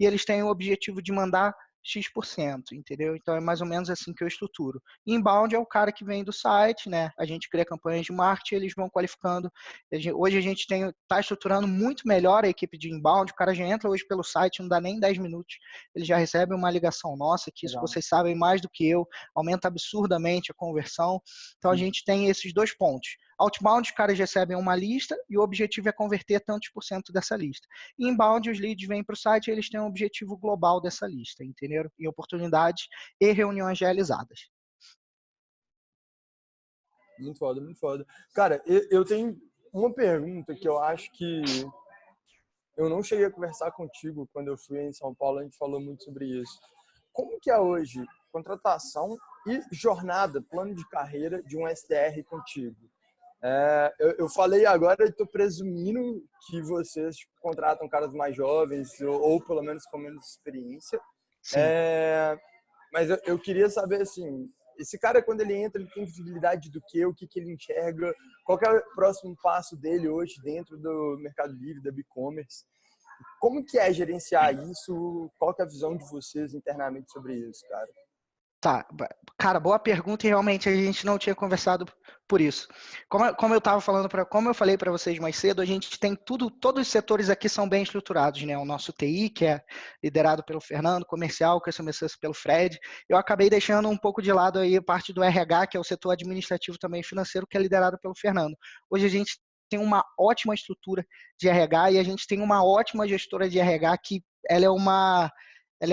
E eles têm o objetivo de mandar X%, entendeu? Então é mais ou menos assim que eu estruturo. Inbound é o cara que vem do site, né? A gente cria campanhas de marketing, eles vão qualificando. Hoje a gente está estruturando muito melhor a equipe de inbound. O cara já entra hoje pelo site, não dá nem 10 minutos, ele já recebe uma ligação nossa, que isso vocês sabem mais do que eu, aumenta absurdamente a conversão. Então a gente tem esses dois pontos. Outbound, os caras recebem uma lista e o objetivo é converter tantos por cento dessa lista. E inbound, os leads vêm para o site e eles têm um objetivo global dessa lista, entenderam? E oportunidades e reuniões realizadas. Muito foda, muito foda. Cara, eu tenho uma pergunta que eu acho que eu não cheguei a conversar contigo quando eu fui em São Paulo, a gente falou muito sobre isso. Como que é hoje contratação e jornada, plano de carreira de um SDR contigo? Eu falei agora e estou presumindo que vocês contratam caras mais jovens ou pelo menos com menos experiência. Mas eu queria saber, assim, esse cara, quando ele entra, ele tem visibilidade do quê? O que ele enxerga? Qual que é o próximo passo dele hoje dentro do Mercado Livre, da e-commerce? Como que é gerenciar isso? Qual que é a visão de vocês internamente sobre isso, cara? Tá, cara, boa pergunta e realmente a gente não tinha conversado por isso. Como eu estava falando, como eu falei para vocês mais cedo, a gente tem todos os setores aqui são bem estruturados, né? O nosso TI, que é liderado pelo Fernando, comercial, que começou pelo Fred. Eu acabei deixando um pouco de lado aí a parte do RH, que é o setor administrativo também financeiro, que é liderado pelo Fernando. Hoje a gente tem uma ótima estrutura de RH e a gente tem uma ótima gestora de RH que ela é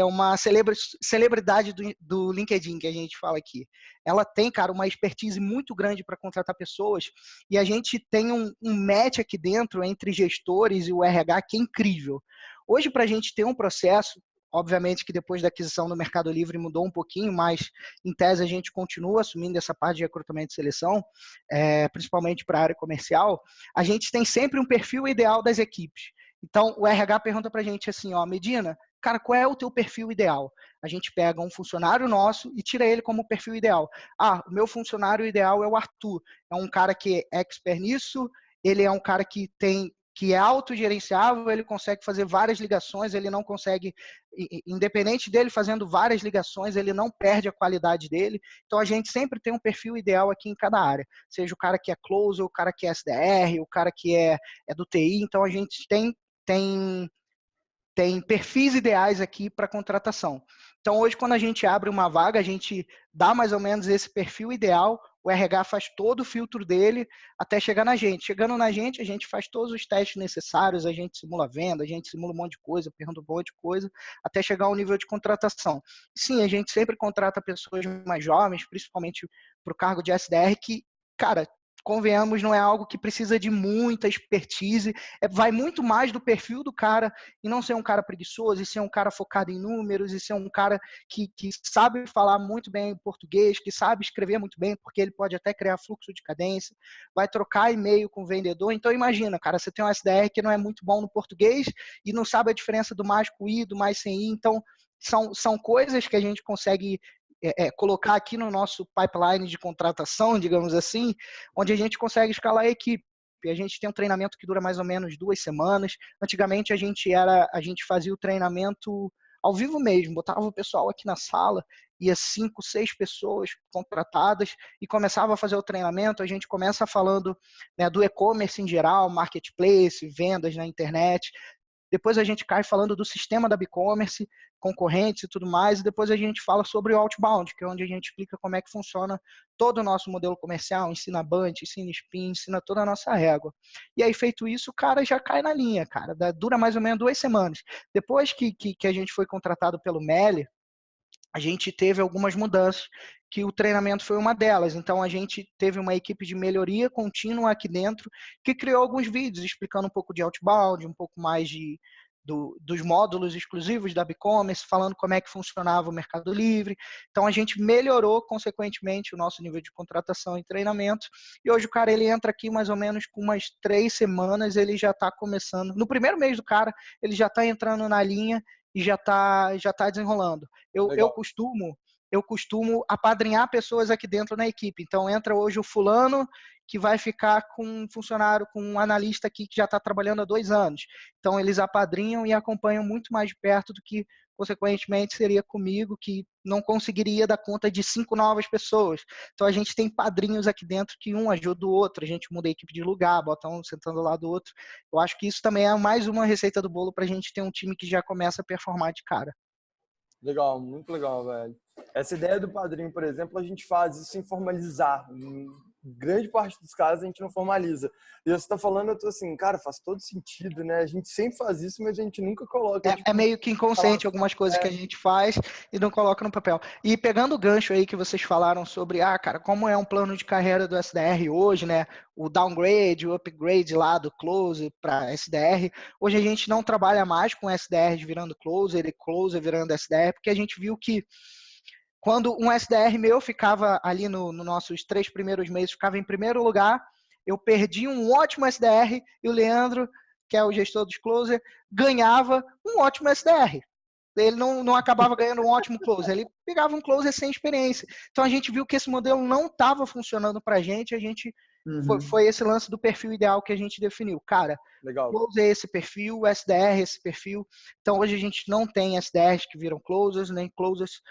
uma celebridade do LinkedIn, que a gente fala aqui. Ela tem, cara, uma expertise muito grande para contratar pessoas e a gente tem um match aqui dentro entre gestores e o RH que é incrível. Hoje, para a gente ter um processo, obviamente que depois da aquisição do Mercado Livre mudou um pouquinho, mas em tese a gente continua assumindo essa parte de recrutamento e seleção, principalmente para a área comercial. A gente tem sempre um perfil ideal das equipes. Então, o RH pergunta para a gente assim, ó, Medina, cara, qual é o teu perfil ideal? A gente pega um funcionário nosso e tira ele como perfil ideal. Ah, o meu funcionário ideal é o Arthur. É um cara que é expert nisso, ele é um cara que é autogerenciável, ele consegue fazer várias ligações, ele não consegue, independente dele fazendo várias ligações, ele não perde a qualidade dele. Então, a gente sempre tem um perfil ideal aqui em cada área. Seja o cara que é closer, o cara que é SDR, o cara que é do TI. Então, a gente tem perfis ideais aqui para contratação. Então, hoje, quando a gente abre uma vaga, a gente dá mais ou menos esse perfil ideal, o RH faz todo o filtro dele até chegar na gente. Chegando na gente, a gente faz todos os testes necessários, a gente simula venda, a gente simula um monte de coisa, pergunta um monte de coisa, até chegar ao nível de contratação. Sim, a gente sempre contrata pessoas mais jovens, principalmente para o cargo de SDR, que, cara, convenhamos, não é algo que precisa de muita expertise, vai muito mais do perfil do cara, e não ser um cara preguiçoso, e ser um cara focado em números, e ser um cara que sabe falar muito bem português, que sabe escrever muito bem, porque ele pode até criar fluxo de cadência, vai trocar e-mail com o vendedor. Então imagina, cara, você tem um SDR que não é muito bom no português, e não sabe a diferença do mais com I, do mais sem I, então são coisas que a gente consegue colocar aqui no nosso pipeline de contratação, digamos assim, onde a gente consegue escalar a equipe. A gente tem um treinamento que dura mais ou menos 2 semanas. Antigamente a gente fazia o treinamento ao vivo mesmo, botava o pessoal aqui na sala, ia 5, 6 pessoas contratadas e começava a fazer o treinamento. A gente começa falando, né, do e-commerce em geral, marketplace, vendas na internet. Depois a gente cai falando do sistema da e-commerce, concorrentes e tudo mais, e depois a gente fala sobre o outbound, que é onde a gente explica como é que funciona todo o nosso modelo comercial, ensina Bunch, ensina Spin, ensina toda a nossa régua. E aí, feito isso, o cara já cai na linha, cara. Dura mais ou menos 2 semanas. Depois que a gente foi contratado pelo Meli, a gente teve algumas mudanças, que o treinamento foi uma delas. Então, a gente teve uma equipe de melhoria contínua aqui dentro, que criou alguns vídeos explicando um pouco de outbound, um pouco mais dos módulos exclusivos da e-commerce, falando como é que funcionava o Mercado Livre. Então, a gente melhorou, consequentemente, o nosso nível de contratação e treinamento. E hoje o cara ele entra aqui mais ou menos com umas 3 semanas, ele já está começando. No primeiro mês do cara, ele já está entrando na linha e já tá desenrolando. Eu costumo apadrinhar pessoas aqui dentro na equipe. Então, entra hoje o fulano que vai ficar com um funcionário, com um analista aqui que já está trabalhando há 2 anos. Então, eles apadrinham e acompanham muito mais de perto do que, consequentemente, seria comigo, que não conseguiria dar conta de 5 novas pessoas. Então, a gente tem padrinhos aqui dentro que um ajuda o outro, a gente muda a equipe de lugar, bota um sentando ao lado do outro. Eu acho que isso também é mais uma receita do bolo para a gente ter um time que já começa a performar de cara. Legal, muito legal, velho. Essa ideia do padrinho, por exemplo, a gente faz isso sem formalizar. Em grande parte dos casos a gente não formaliza. E você tá falando, eu tô assim, cara, faz todo sentido, né? A gente sempre faz isso, mas a gente nunca coloca. É meio que inconsciente algumas coisas que a gente faz e não coloca no papel. E pegando o gancho aí que vocês falaram sobre, cara, como é um plano de carreira do SDR hoje, né? O downgrade, o upgrade lá do closer para SDR. Hoje a gente não trabalha mais com SDRs virando closer e closer virando SDR, porque a gente viu que quando um SDR meu ficava ali nos nossos 3 primeiros meses, ficava em primeiro lugar, eu perdi um ótimo SDR e o Leandro, que é o gestor dos closer, ganhava um ótimo SDR. Ele não acabava ganhando um ótimo closer, ele pegava um closer sem experiência. Então a gente viu que esse modelo não estava funcionando para a gente foi esse lance do perfil ideal que a gente definiu. Cara, legal. Closer é esse perfil, SDR é esse perfil. Então hoje a gente não tem SDRs que viram closers, nem closers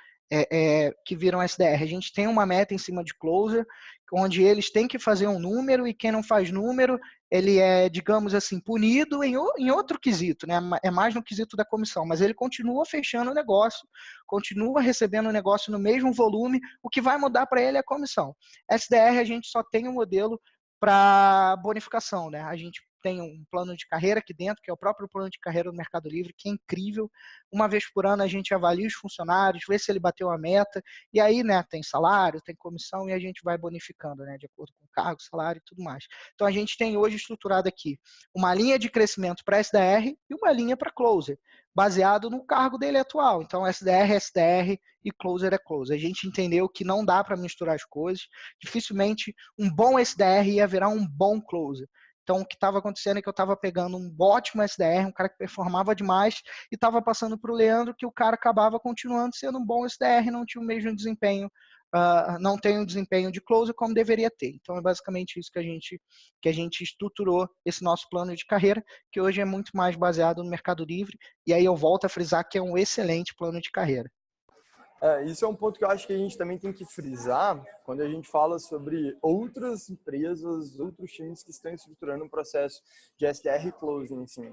que viram SDR. A gente tem uma meta em cima de closer, onde eles têm que fazer um número e quem não faz número, ele é, digamos assim, punido em outro quesito, né? É mais no quesito da comissão, mas ele continua fechando o negócio, continua recebendo o negócio no mesmo volume, o que vai mudar para ele é a comissão. SDR a gente só tem um modelo para bonificação, né? A gente tem um plano de carreira aqui dentro, que é o próprio plano de carreira do Mercado Livre, que é incrível. Uma vez por ano a gente avalia os funcionários, vê se ele bateu a meta, e aí, né, tem salário, tem comissão, e a gente vai bonificando, né, de acordo com o cargo, salário e tudo mais. Então a gente tem hoje estruturado aqui uma linha de crescimento para SDR e uma linha para closer, baseado no cargo dele atual. Então SDR é SDR e closer é closer. A gente entendeu que não dá para misturar as coisas, dificilmente um bom SDR ia virar um bom closer. Então, o que estava acontecendo é que eu estava pegando um ótimo SDR, um cara que performava demais, e estava passando para o Leandro que o cara acabava continuando sendo um bom SDR, não tinha o mesmo desempenho, não tem o desempenho de closer como deveria ter. Então, é basicamente isso que a gente estruturou esse nosso plano de carreira, que hoje é muito mais baseado no Mercado Livre, e aí eu volto a frisar que é um excelente plano de carreira. Isso é um ponto que eu acho que a gente também tem que frisar quando a gente fala sobre outras empresas, outros times que estão estruturando um processo de SDR closing. Assim.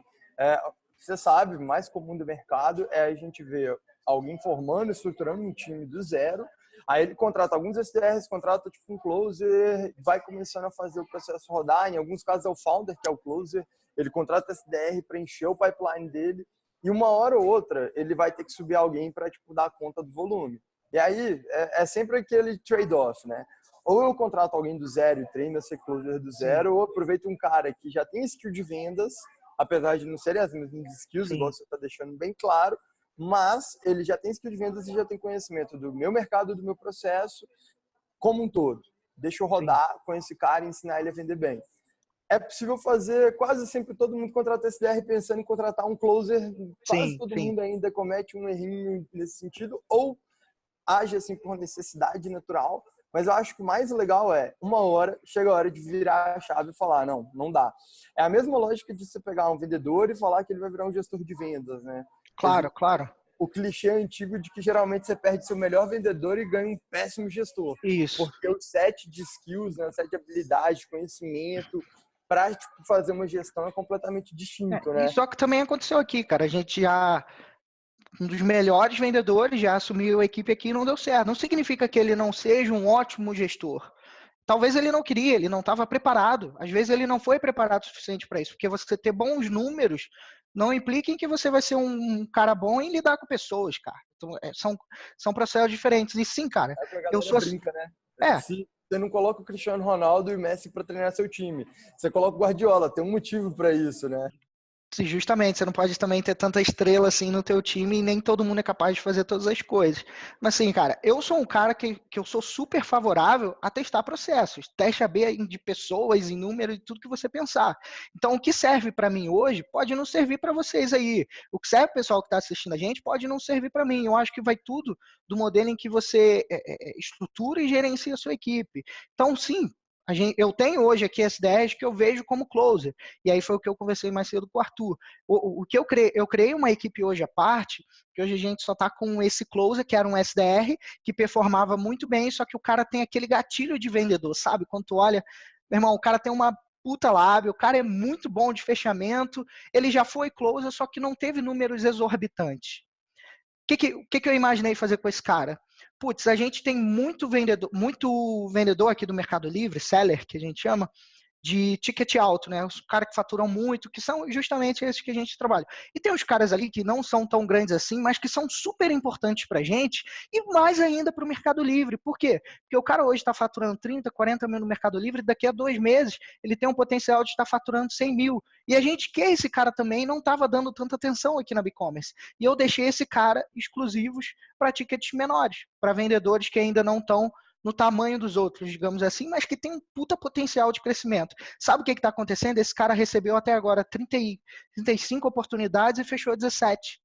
Você sabe, o mais comum do mercado é a gente ver alguém formando, estruturando um time do zero, aí ele contrata alguns SDRs, contrata tipo um closer, vai começando a fazer o processo rodar. Em alguns casos é o founder, que é o closer, ele contrata SDR para encher o pipeline dele, e uma hora ou outra ele vai ter que subir alguém para tipo, dar conta do volume. E aí é sempre aquele trade-off, né? ou eu contrato alguém do zero e treino a ser closer do zero, ou aproveito um cara que já tem skill de vendas, apesar de não serem as mesmas skills, igual você está deixando bem claro, mas ele já tem skill de vendas e já tem conhecimento do meu mercado, do meu processo, como um todo. Deixa eu rodar com esse cara e ensinar ele a vender bem. É possível fazer, quase sempre todo mundo contrata SDR pensando em contratar um closer, quase todo mundo ainda comete um errinho nesse sentido, ou age assim por necessidade natural, mas eu acho que o mais legal uma hora, chega a hora de virar a chave e falar, não, não dá. É a mesma lógica de você pegar um vendedor e falar que ele vai virar um gestor de vendas, né? Claro, claro. O clichê antigo de que geralmente você perde seu melhor vendedor e ganha um péssimo gestor. Isso. Porque o set de skills, né, o set de habilidade, conhecimento, para fazer uma gestão é completamente distinto, né? E só que também aconteceu aqui, cara. A gente já... Um dos melhores vendedores já assumiu a equipe aqui e não deu certo. Não significa que ele não seja um ótimo gestor. Talvez ele não queria, ele não estava preparado. Às vezes ele não foi preparado o suficiente para isso. Porque você ter bons números não implica em que você vai ser um cara bom em lidar com pessoas, cara. Então, são processos diferentes. E sim, cara, eu sou... brinca, né? Se você não coloca o Cristiano Ronaldo e o Messi para treinar seu time, você coloca o Guardiola, tem um motivo para isso, né? Justamente, você não pode também ter tanta estrela assim no teu time e nem todo mundo é capaz de fazer todas as coisas. Mas assim, cara, eu sou um cara que eu sou super favorável a testar processos. Teste AB de pessoas, em número e tudo que você pensar. Então, o que serve para mim hoje pode não servir para vocês aí. O que serve para o pessoal que está assistindo a gente pode não servir para mim. Eu acho que vai tudo do modelo em que você estrutura e gerencia a sua equipe. Então, sim, eu tenho hoje aqui SDRs que eu vejo como closer. E aí foi o que eu conversei mais cedo com o Arthur. O que eu criei uma equipe hoje à parte, que hoje a gente só está com esse closer, que era um SDR, que performava muito bem, só que o cara tem aquele gatilho de vendedor, sabe? Quando tu olha, meu irmão, o cara tem uma puta lábia, o cara é muito bom de fechamento, ele já foi closer, só que não teve números exorbitantes. O que eu imaginei fazer com esse cara? Putz, a gente tem muito vendedor aqui do Mercado Livre, seller, que a gente chama, de ticket alto, né? Os caras que faturam muito, que são justamente esses que a gente trabalha. E tem os caras ali que não são tão grandes assim, mas que são super importantes pra gente e mais ainda para o Mercado Livre. Por quê? Porque o cara hoje está faturando 30, 40 mil no Mercado Livre, daqui a 2 meses ele tem um potencial de estar faturando 100 mil. E a gente quer esse cara também, não estava dando tanta atenção aqui na BigCommerce. E eu deixei esse cara exclusivos para tickets menores, para vendedores que ainda não estão no tamanho dos outros, digamos assim, mas que tem um puta potencial de crescimento. Sabe o que está acontecendo? Esse cara recebeu até agora 35 oportunidades e fechou 17.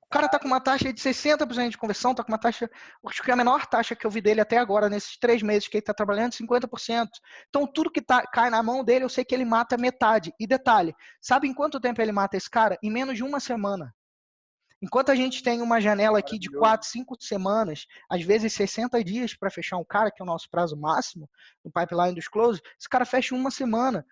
O cara está com uma taxa de 60% de conversão, está com uma taxa, acho que a menor taxa que eu vi dele até agora, nesses 3 meses que ele está trabalhando, 50%. Então, tudo que cai na mão dele, eu sei que ele mata metade. E detalhe, sabe em quanto tempo ele mata esse cara? Em menos de uma semana. Enquanto a gente tem uma janela aqui de 4, 5 semanas, às vezes 60 dias para fechar um cara, que é o nosso prazo máximo no pipeline dos close, esse cara fecha em uma semana.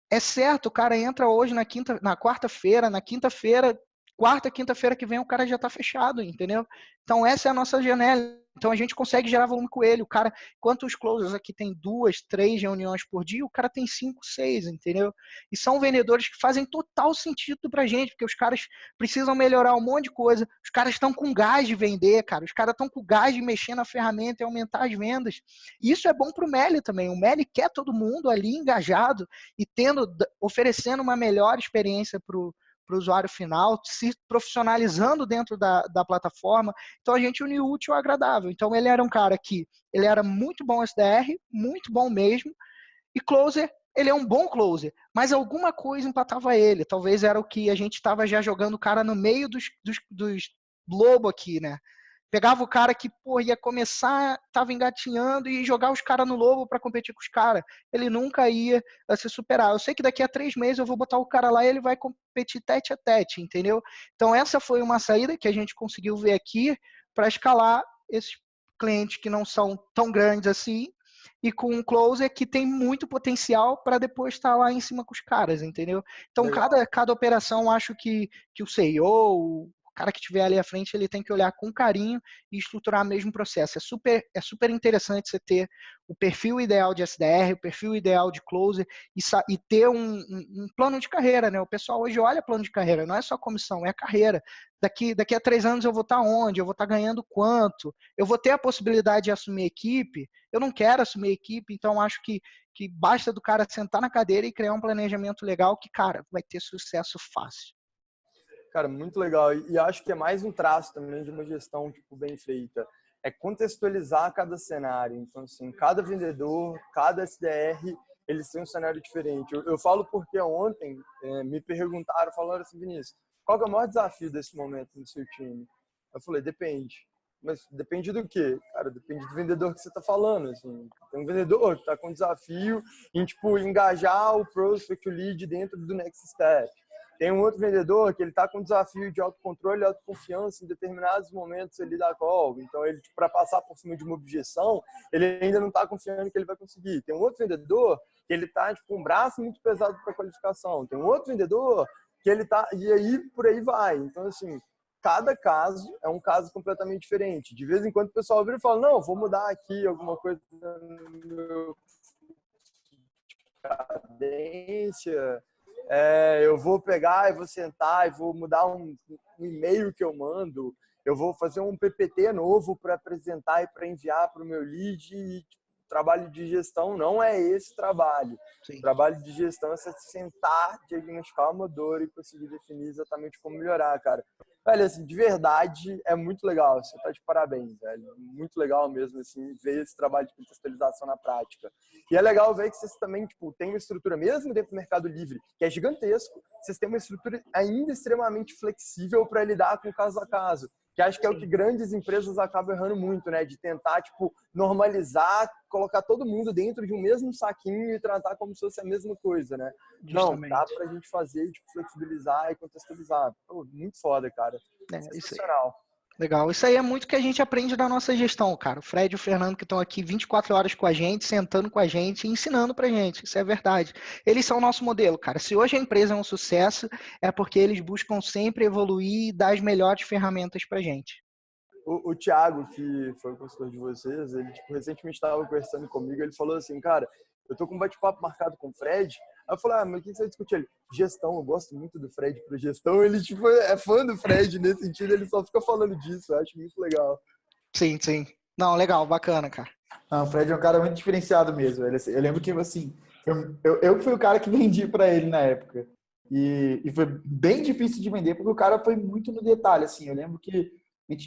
É certo, o cara entra hoje na quarta-feira, na quinta-feira, quarta, quinta-feira que vem o cara já está fechado, entendeu? Então essa é a nossa janela. Então a gente consegue gerar volume com ele. O cara, enquanto os closers aqui tem 2, 3 reuniões por dia, o cara tem 5, 6, entendeu? E são vendedores que fazem total sentido pra gente, porque os caras precisam melhorar um monte de coisa. Os caras estão com gás de vender, cara. Os caras estão com gás de mexer na ferramenta e aumentar as vendas. E isso é bom pro Meli também. O Meli quer todo mundo ali engajado e oferecendo uma melhor experiência pro usuário final, se profissionalizando dentro da plataforma. Então a gente uniu o útil ao agradável. Então ele era um cara que ele era muito bom SDR, muito bom mesmo, e closer, ele é um bom closer, mas alguma coisa empatava ele. Talvez era o que a gente estava já jogando o cara no meio dos lobo aqui, né? Pegava o cara que, pô, ia começar, tava engatinhando e jogar os caras no lobo para competir com os caras. Ele nunca ia se superar. Eu sei que daqui a 3 meses eu vou botar o cara lá e ele vai competir tete a tete, entendeu? Então essa foi uma saída que a gente conseguiu ver aqui para escalar esses clientes que não são tão grandes assim e com um closer que tem muito potencial para depois estar lá em cima com os caras, entendeu? Então cada operação, acho que o CEO, cara que estiver ali à frente, ele tem que olhar com carinho e estruturar o mesmo processo. É super interessante você ter o perfil ideal de SDR, o perfil ideal de closer e ter um plano de carreira, né? O pessoal hoje olha plano de carreira, não é só comissão, é carreira. Daqui a 3 anos eu vou estar onde? Eu vou estar ganhando quanto? Eu vou ter a possibilidade de assumir equipe? Eu não quero assumir equipe, então acho que basta do cara sentar na cadeira e criar um planejamento legal que, cara, vai ter sucesso fácil. Cara, muito legal. E acho que é mais um traço também de uma gestão tipo, bem feita. É contextualizar cada cenário. Então, assim, cada vendedor, cada SDR, eles têm um cenário diferente. Eu falo porque ontem me perguntaram, falaram assim, Vinícius, qual que é o maior desafio desse momento no seu time? Eu falei, depende. Mas depende do quê? Cara, depende do vendedor que você está falando. Assim. Tem um vendedor que está com desafio em tipo, engajar o prospect, o lead dentro do next step. Tem um outro vendedor que ele está com desafio de autocontrole e autoconfiança em determinados momentos ali da call. Então, ele para passar por cima de uma objeção, ele ainda não está confiando que ele vai conseguir. Tem um outro vendedor que ele está com um braço muito pesado para qualificação. Tem um outro vendedor que ele está... E aí, por aí vai. Então, assim, cada caso é um caso completamente diferente. De vez em quando o pessoal vira e fala, não, vou mudar aqui alguma coisa no meu cadência... eu vou pegar e vou sentar e vou mudar um e-mail que eu mando, eu vou fazer um PPT novo para apresentar e para enviar para o meu lead. E trabalho de gestão não é esse trabalho. Sim. O trabalho de gestão é você sentar, diagnosticar uma dor e conseguir definir exatamente como melhorar, cara. Velho, assim, de verdade, é muito legal. Você tá de parabéns, velho. Muito legal mesmo, assim, ver esse trabalho de contextualização na prática. E é legal ver que vocês também, tipo, têm uma estrutura, mesmo dentro do Mercado Livre, que é gigantesco, vocês têm uma estrutura ainda extremamente flexível para lidar com caso a caso. Que acho que é o que grandes empresas acabam errando muito, né? De tentar, tipo, normalizar, colocar todo mundo dentro de um mesmo saquinho e tratar como se fosse a mesma coisa, né? Justamente. Não, dá pra gente fazer, tipo, flexibilizar e contextualizar. Pô, muito foda, cara. Sensacional. Legal. Isso aí é muito que a gente aprende da nossa gestão, cara. O Fred e o Fernando que estão aqui 24 horas com a gente, sentando com a gente e ensinando pra gente. Isso é verdade. Eles são o nosso modelo, cara. Se hoje a empresa é um sucesso, é porque eles buscam sempre evoluir e dar as melhores ferramentas pra gente. O Thiago, que foi o consultor de vocês, ele tipo, recentemente estava conversando comigo, ele falou assim, cara, eu tô com um bate-papo marcado com o Fred. Aí eu falei, mas o que você vai discutir? Ele, gestão, eu gosto muito do Fred para gestão. Ele tipo, é fã do Fred nesse sentido, ele só fica falando disso, eu acho muito legal. Sim, sim. Não, legal, bacana, cara. Não, o Fred é um cara muito diferenciado mesmo. Eu lembro que, assim, eu fui o cara que vendi para ele na época. E foi bem difícil de vender, porque o cara foi muito no detalhe, assim. Eu lembro que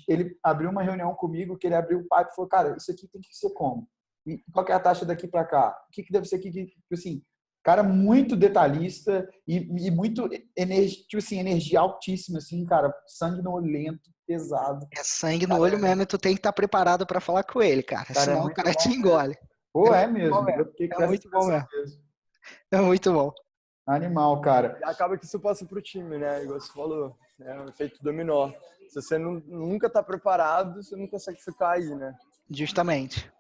ele abriu uma reunião comigo, que ele abriu o pipe e falou, cara, isso aqui tem que ser como? E qual que é a taxa daqui para cá? O que deve ser aqui? Assim, cara muito detalhista e muito tipo assim, energia altíssima, assim, cara, sangue no olho lento, pesado. É sangue no olho mesmo, e tu tem que estar preparado para falar com ele, cara. Senão o cara te engole. Pô, é mesmo. Eu fiquei com É muito bom mesmo. É muito bom. Animal, cara. E acaba que isso passa pro time, né? Igual você falou, é um efeito dominó. Se você nunca tá preparado, você não consegue ficar aí, né? Justamente.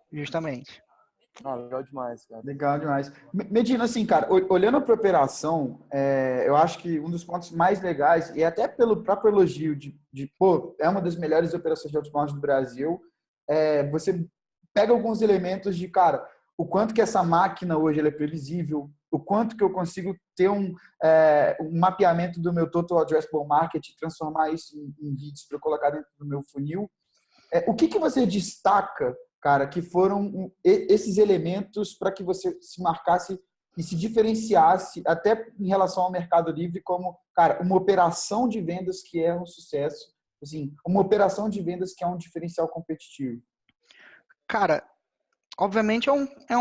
Legal demais, cara. Legal demais. Medina, assim, cara, olhando para a operação, eu acho que um dos pontos mais legais, e até pelo próprio elogio pô, é uma das melhores operações de outbound do Brasil, você pega alguns elementos de, cara, o quanto que essa máquina hoje ela é previsível, o quanto que eu consigo ter um mapeamento do meu total addressable market e transformar isso em leads para colocar dentro do meu funil. O que você destaca, cara, que foram esses elementos para que você se marcasse e se diferenciasse até em relação ao Mercado Livre como, cara, uma operação de vendas que é um sucesso, assim, uma operação de vendas que é um diferencial competitivo? Cara, obviamente é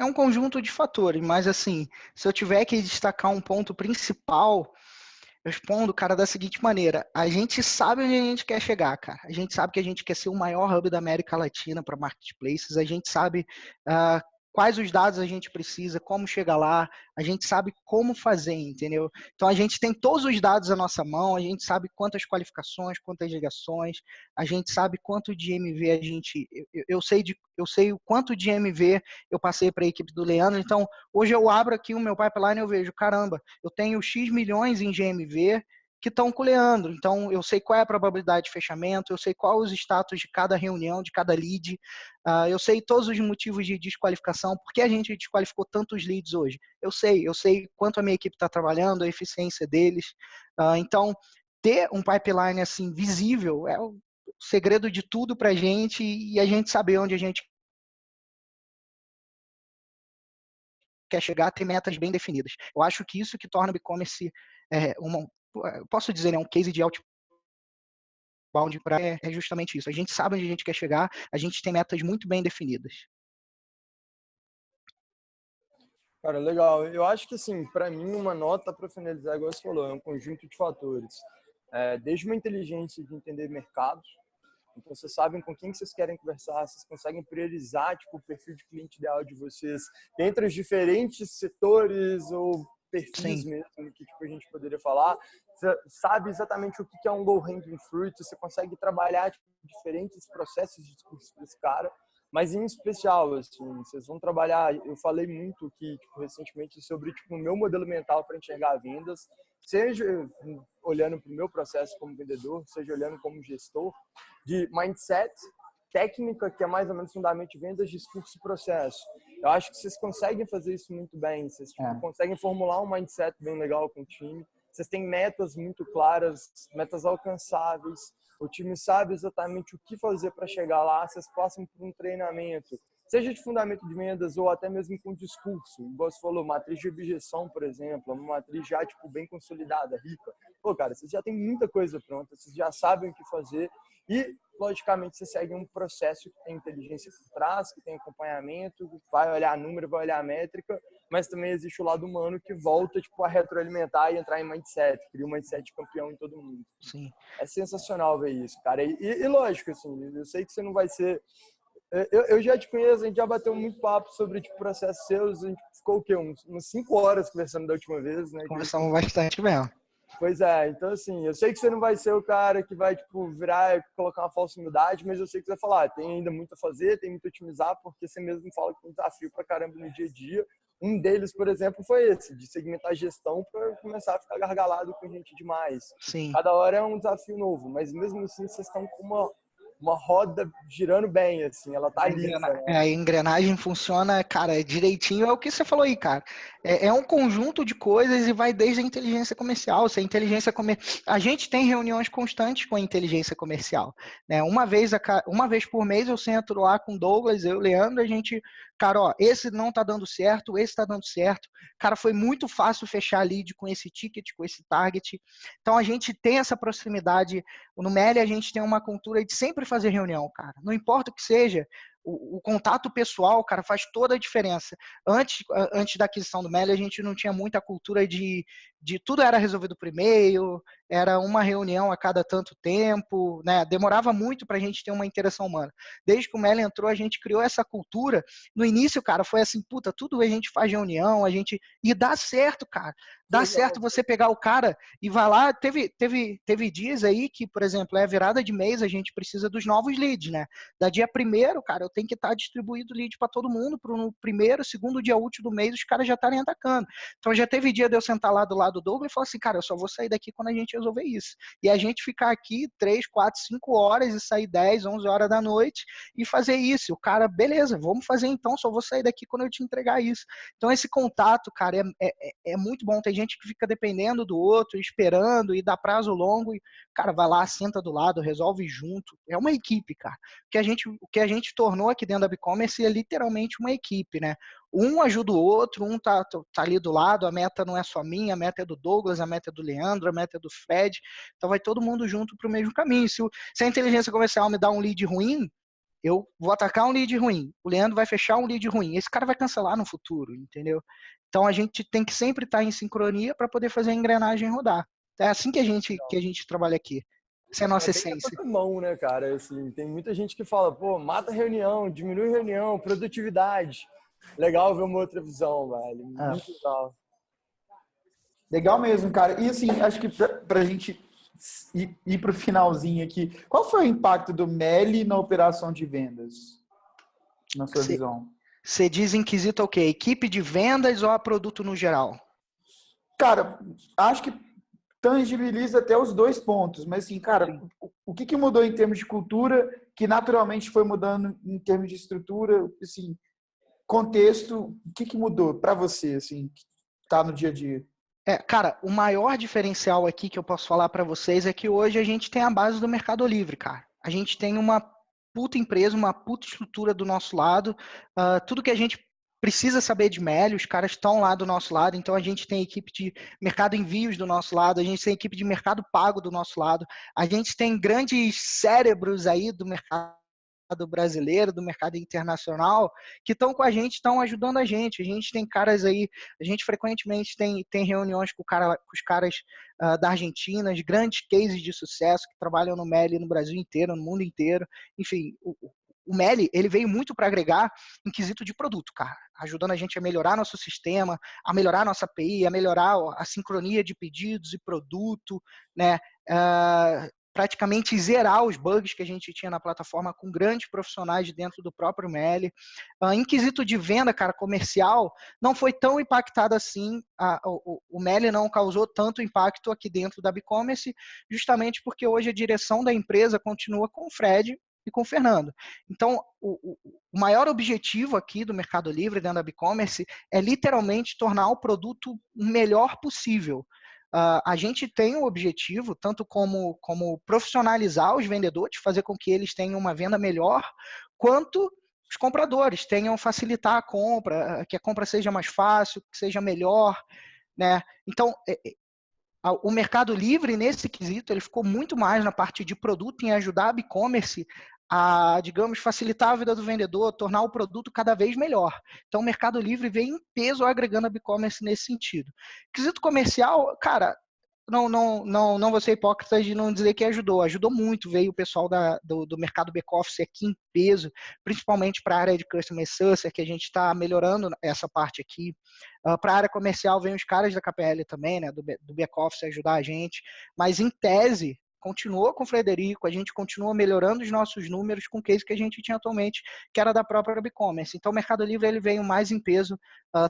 um conjunto de fatores, mas assim, se eu tiver que destacar um ponto principal, eu respondo, cara, da seguinte maneira: a gente sabe onde a gente quer chegar, cara. A gente sabe que a gente quer ser o maior hub da América Latina para marketplaces. A gente sabe quais os dados a gente precisa, como chegar lá. A gente sabe como fazer, entendeu? Então, a gente tem todos os dados à nossa mão. A gente sabe quantas qualificações, quantas ligações. A gente sabe quanto de MV a gente... Eu sei o quanto de MV eu passei para a equipe do Leandro. Então, hoje eu abro aqui o meu pipeline e eu vejo, caramba, eu tenho X milhões em GMV que estão com o Leandro. Então, eu sei qual é a probabilidade de fechamento, eu sei qual os status de cada reunião, de cada lead, eu sei todos os motivos de desqualificação, por que a gente desqualificou tantos leads hoje. Eu sei quanto a minha equipe está trabalhando, a eficiência deles. Então, ter um pipeline assim visível é o segredo de tudo para a gente e a gente saber onde a gente quer chegar, ter metas bem definidas. Eu acho que isso que torna o e-commerce posso dizer, um case de outbound é justamente isso. A gente sabe onde a gente quer chegar, a gente tem metas muito bem definidas. Cara, legal. Eu acho que, assim, para mim, uma nota para finalizar, igual você falou, é um conjunto de fatores. Desde uma inteligência de entender mercados, então vocês sabem com quem vocês querem conversar, vocês conseguem priorizar tipo, o perfil de cliente ideal de vocês entre os diferentes setores ou perfis Sim. mesmo que tipo, a gente poderia falar. Você sabe exatamente o que é um low-hanging fruit, você consegue trabalhar tipo, diferentes processos de discurso para esse cara. Mas em especial, assim, vocês vão trabalhar, eu falei muito aqui, tipo, recentemente sobre tipo, o meu modelo mental para enxergar vendas, seja olhando para o meu processo como vendedor, seja olhando como gestor, de mindset, técnica, que é mais ou menos fundamento de vendas, discurso e processo. Eu acho que vocês conseguem fazer isso muito bem, vocês tipo, conseguem formular um mindset bem legal com o time, vocês têm metas muito claras, metas alcançáveis, o time sabe exatamente o que fazer para chegar lá, vocês passam por um treinamento, seja de fundamento de vendas ou até mesmo com discurso. Igual você falou, matriz de objeção, por exemplo, uma matriz já tipo, bem consolidada, rica. Pô, cara, vocês já têm muita coisa pronta, vocês já sabem o que fazer e, logicamente, você segue um processo que tem inteligência por trás, que tem acompanhamento, vai olhar número, vai olhar métrica, mas também existe o lado humano que volta tipo, a retroalimentar e entrar em mindset, cria um mindset campeão em todo mundo. Sim. É sensacional ver isso, cara. E lógico, assim, eu sei que você não vai ser... Eu já te conheço, a gente já bateu muito papo sobre tipo, processos seus, a gente ficou o quê? Uns 5 horas conversando da última vez, né? Conversamos bastante mesmo. Pois é, então assim, eu sei que você não vai ser o cara que vai, tipo, virar e colocar uma falsa humildade, mas eu sei que você vai falar, tem ainda muito a fazer, tem muito a otimizar, porque você mesmo fala que tem um desafio pra caramba no dia a dia. Um deles, por exemplo, foi esse, de segmentar a gestão para começar a ficar gargalado com gente demais. Sim. Cada hora é um desafio novo, mas mesmo assim vocês estão com uma roda girando bem, assim, ela tá lisa, né? A engrenagem funciona, cara, direitinho. É o que você falou aí, cara. É um conjunto de coisas e vai desde a inteligência comercial. Se a inteligência a gente tem reuniões constantes com a inteligência comercial, né? Uma vez por mês eu sento lá com o Douglas, eu e o Leandro, a gente, cara, ó, esse não tá dando certo, esse tá dando certo. Cara, foi muito fácil fechar lead com esse ticket, com esse target. Então a gente tem essa proximidade. No Meli a gente tem uma cultura de sempre fazer reunião, cara. Não importa o que seja, o contato pessoal, cara, faz toda a diferença. Antes da aquisição do Meli, a gente não tinha muita cultura de tudo era resolvido por e-mail, era uma reunião a cada tanto tempo, né? Demorava muito para a gente ter uma interação humana. Desde que o Meli entrou, a gente criou essa cultura. No início, cara, foi assim, puta, tudo a gente faz reunião, e dá certo, cara. Dá certo você pegar o cara e vai lá. Teve dias aí que, por exemplo, é a virada de mês, a gente precisa dos novos leads, né? Da dia 1º, cara, eu tenho que estar distribuído lead para todo mundo, para no primeiro, segundo dia útil do mês, os caras já estarem atacando. Então já teve dia de eu sentar lá do lado do Douglas e falar assim, cara, eu só vou sair daqui quando a gente resolver isso. E a gente ficar aqui 3, 4, 5 horas e sair 10, 11 horas da noite e fazer isso. O cara, beleza, vamos fazer então, só vou sair daqui quando eu te entregar isso. Então esse contato, cara, é muito bom. Tem gente que fica dependendo do outro, esperando e dá prazo longo e, cara, vai lá, senta do lado, resolve junto. É uma equipe, cara. O que a gente tornou aqui dentro da BigCommerce é literalmente uma equipe, né? Um ajuda o outro, um tá ali do lado, a meta não é só minha, a meta é do Douglas, a meta é do Leandro, a meta é do Fred, então vai todo mundo junto pro mesmo caminho. Se a inteligência comercial me dá um lead ruim, eu vou atacar um lead ruim, o Leandro vai fechar um lead ruim, esse cara vai cancelar no futuro, entendeu? Então a gente tem que sempre estar em sincronia para poder fazer a engrenagem rodar. É assim que a gente trabalha aqui. Essa é a nossa essência. Mão, né, cara? Assim, tem muita gente que fala, pô, mata a reunião, diminui a reunião, produtividade. Legal ver uma outra visão, velho. Muito legal. Legal mesmo, cara. E assim, acho que pra gente ir pro finalzinho aqui, qual foi o impacto do Meli na operação de vendas? Na sua visão? Você diz em quesito o quê? Equipe de vendas ou a produto no geral? Cara, acho que tangibiliza até os dois pontos. Mas, assim, cara, o que mudou em termos de cultura, que naturalmente foi mudando em termos de estrutura, assim, contexto, o que mudou para você, assim, que tá no dia a dia? Cara, o maior diferencial aqui que eu posso falar para vocês é que hoje a gente tem a base do Mercado Livre, cara. A gente tem uma puta empresa, uma puta estrutura do nosso lado. Tudo que a gente precisa saber de Meli, os caras estão lá do nosso lado. Então a gente tem equipe de mercado envios do nosso lado, a gente tem equipe de mercado pago do nosso lado, a gente tem grandes cérebros aí do mercado brasileiro, do mercado internacional, que estão com a gente, estão ajudando a gente. A gente tem caras aí, a gente frequentemente tem reuniões com os caras da Argentina, grandes cases de sucesso que trabalham no Meli no Brasil inteiro, no mundo inteiro. Enfim, o Meli, ele veio muito para agregar em quesito de produto, cara, ajudando a gente a melhorar nosso sistema, a melhorar a nossa API, a melhorar a sincronia de pedidos e produto, né? Praticamente zerar os bugs que a gente tinha na plataforma com grandes profissionais dentro do próprio Meli. Em quesito de venda, cara, comercial, não foi tão impactado assim. O Meli não causou tanto impacto aqui dentro da BigCommerce, justamente porque hoje a direção da empresa continua com o Fred e com o Fernando. Então, o maior objetivo aqui do Mercado Livre, dentro da BigCommerce, é literalmente tornar o produto o melhor possível. A gente tem o objetivo, tanto como profissionalizar os vendedores, fazer com que eles tenham uma venda melhor, quanto os compradores tenham facilitar a compra, que a compra seja mais fácil, que seja melhor, né? Então, o Mercado Livre, nesse quesito, ele ficou muito mais na parte de produto, em ajudar a BigCommerce a, digamos, facilitar a vida do vendedor, tornar o produto cada vez melhor. Então, o Mercado Livre vem em peso agregando a BigCommerce nesse sentido. Quesito comercial, cara, não vou ser hipócrita de não dizer que ajudou muito, veio o pessoal do mercado back-office aqui em peso, principalmente para a área de Customer Success, que a gente está melhorando essa parte aqui. Para a área comercial, vem os caras da KPL também, né, do back-office ajudar a gente, mas em tese, continua com o Frederico, a gente continua melhorando os nossos números com o case que a gente tinha atualmente, que era da própria BigCommerce. Então, o Mercado Livre ele veio mais em peso,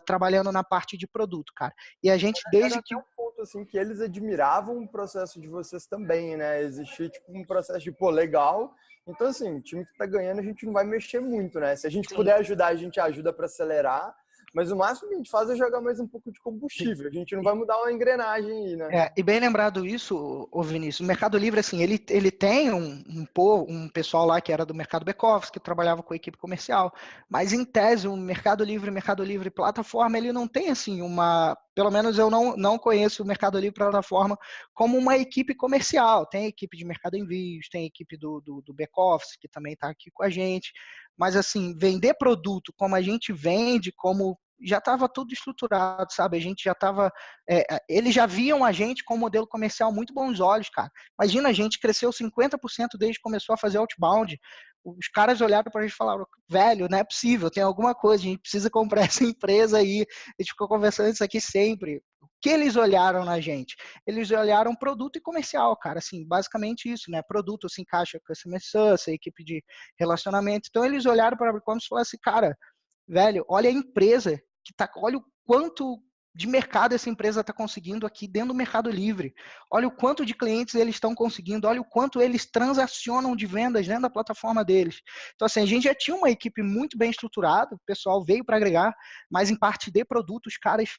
trabalhando na parte de produto, cara. E a gente, desde que... assim, que eles admiravam o processo de vocês também, né? Existia tipo um processo de, pô, legal. Então, assim, o time que tá ganhando, a gente não vai mexer muito, né? Se a gente puder ajudar, a gente ajuda para acelerar. Mas o máximo que a gente faz é jogar mais um pouco de combustível. A gente não vai mudar uma engrenagem aí, né? E bem lembrado isso, Vinícius, o Mercado Livre, assim, ele tem um pessoal lá que era do mercado back-office, que trabalhava com a equipe comercial, mas em tese, o Mercado Livre plataforma, ele não tem, assim, pelo menos eu não conheço o Mercado Livre plataforma como uma equipe comercial. Tem equipe de mercado envios, tem equipe do back-office, que também está aqui com a gente, mas, assim, vender produto como a gente vende, como já estava tudo estruturado, sabe? A gente já estava... eles já viam a gente com um modelo comercial muito bons olhos, cara. Imagina, a gente cresceu 50% desde que começou a fazer outbound. Os caras olharam para a gente e falaram, velho, não é possível, tem alguma coisa, a gente precisa comprar essa empresa aí. A gente ficou conversando isso aqui sempre. O que eles olharam na gente? Eles olharam produto e comercial, cara. Assim, basicamente isso, né? Produto se encaixa com Customer Success, a equipe de relacionamento. Então, eles olharam para a e-commerce e falaram assim, cara, velho, olha a empresa olha o quanto de mercado essa empresa está conseguindo aqui dentro do Mercado Livre. Olha o quanto de clientes eles estão conseguindo, olha o quanto eles transacionam de vendas dentro da plataforma deles. Então, assim, a gente já tinha uma equipe muito bem estruturada, o pessoal veio para agregar, mas em parte de produto, os caras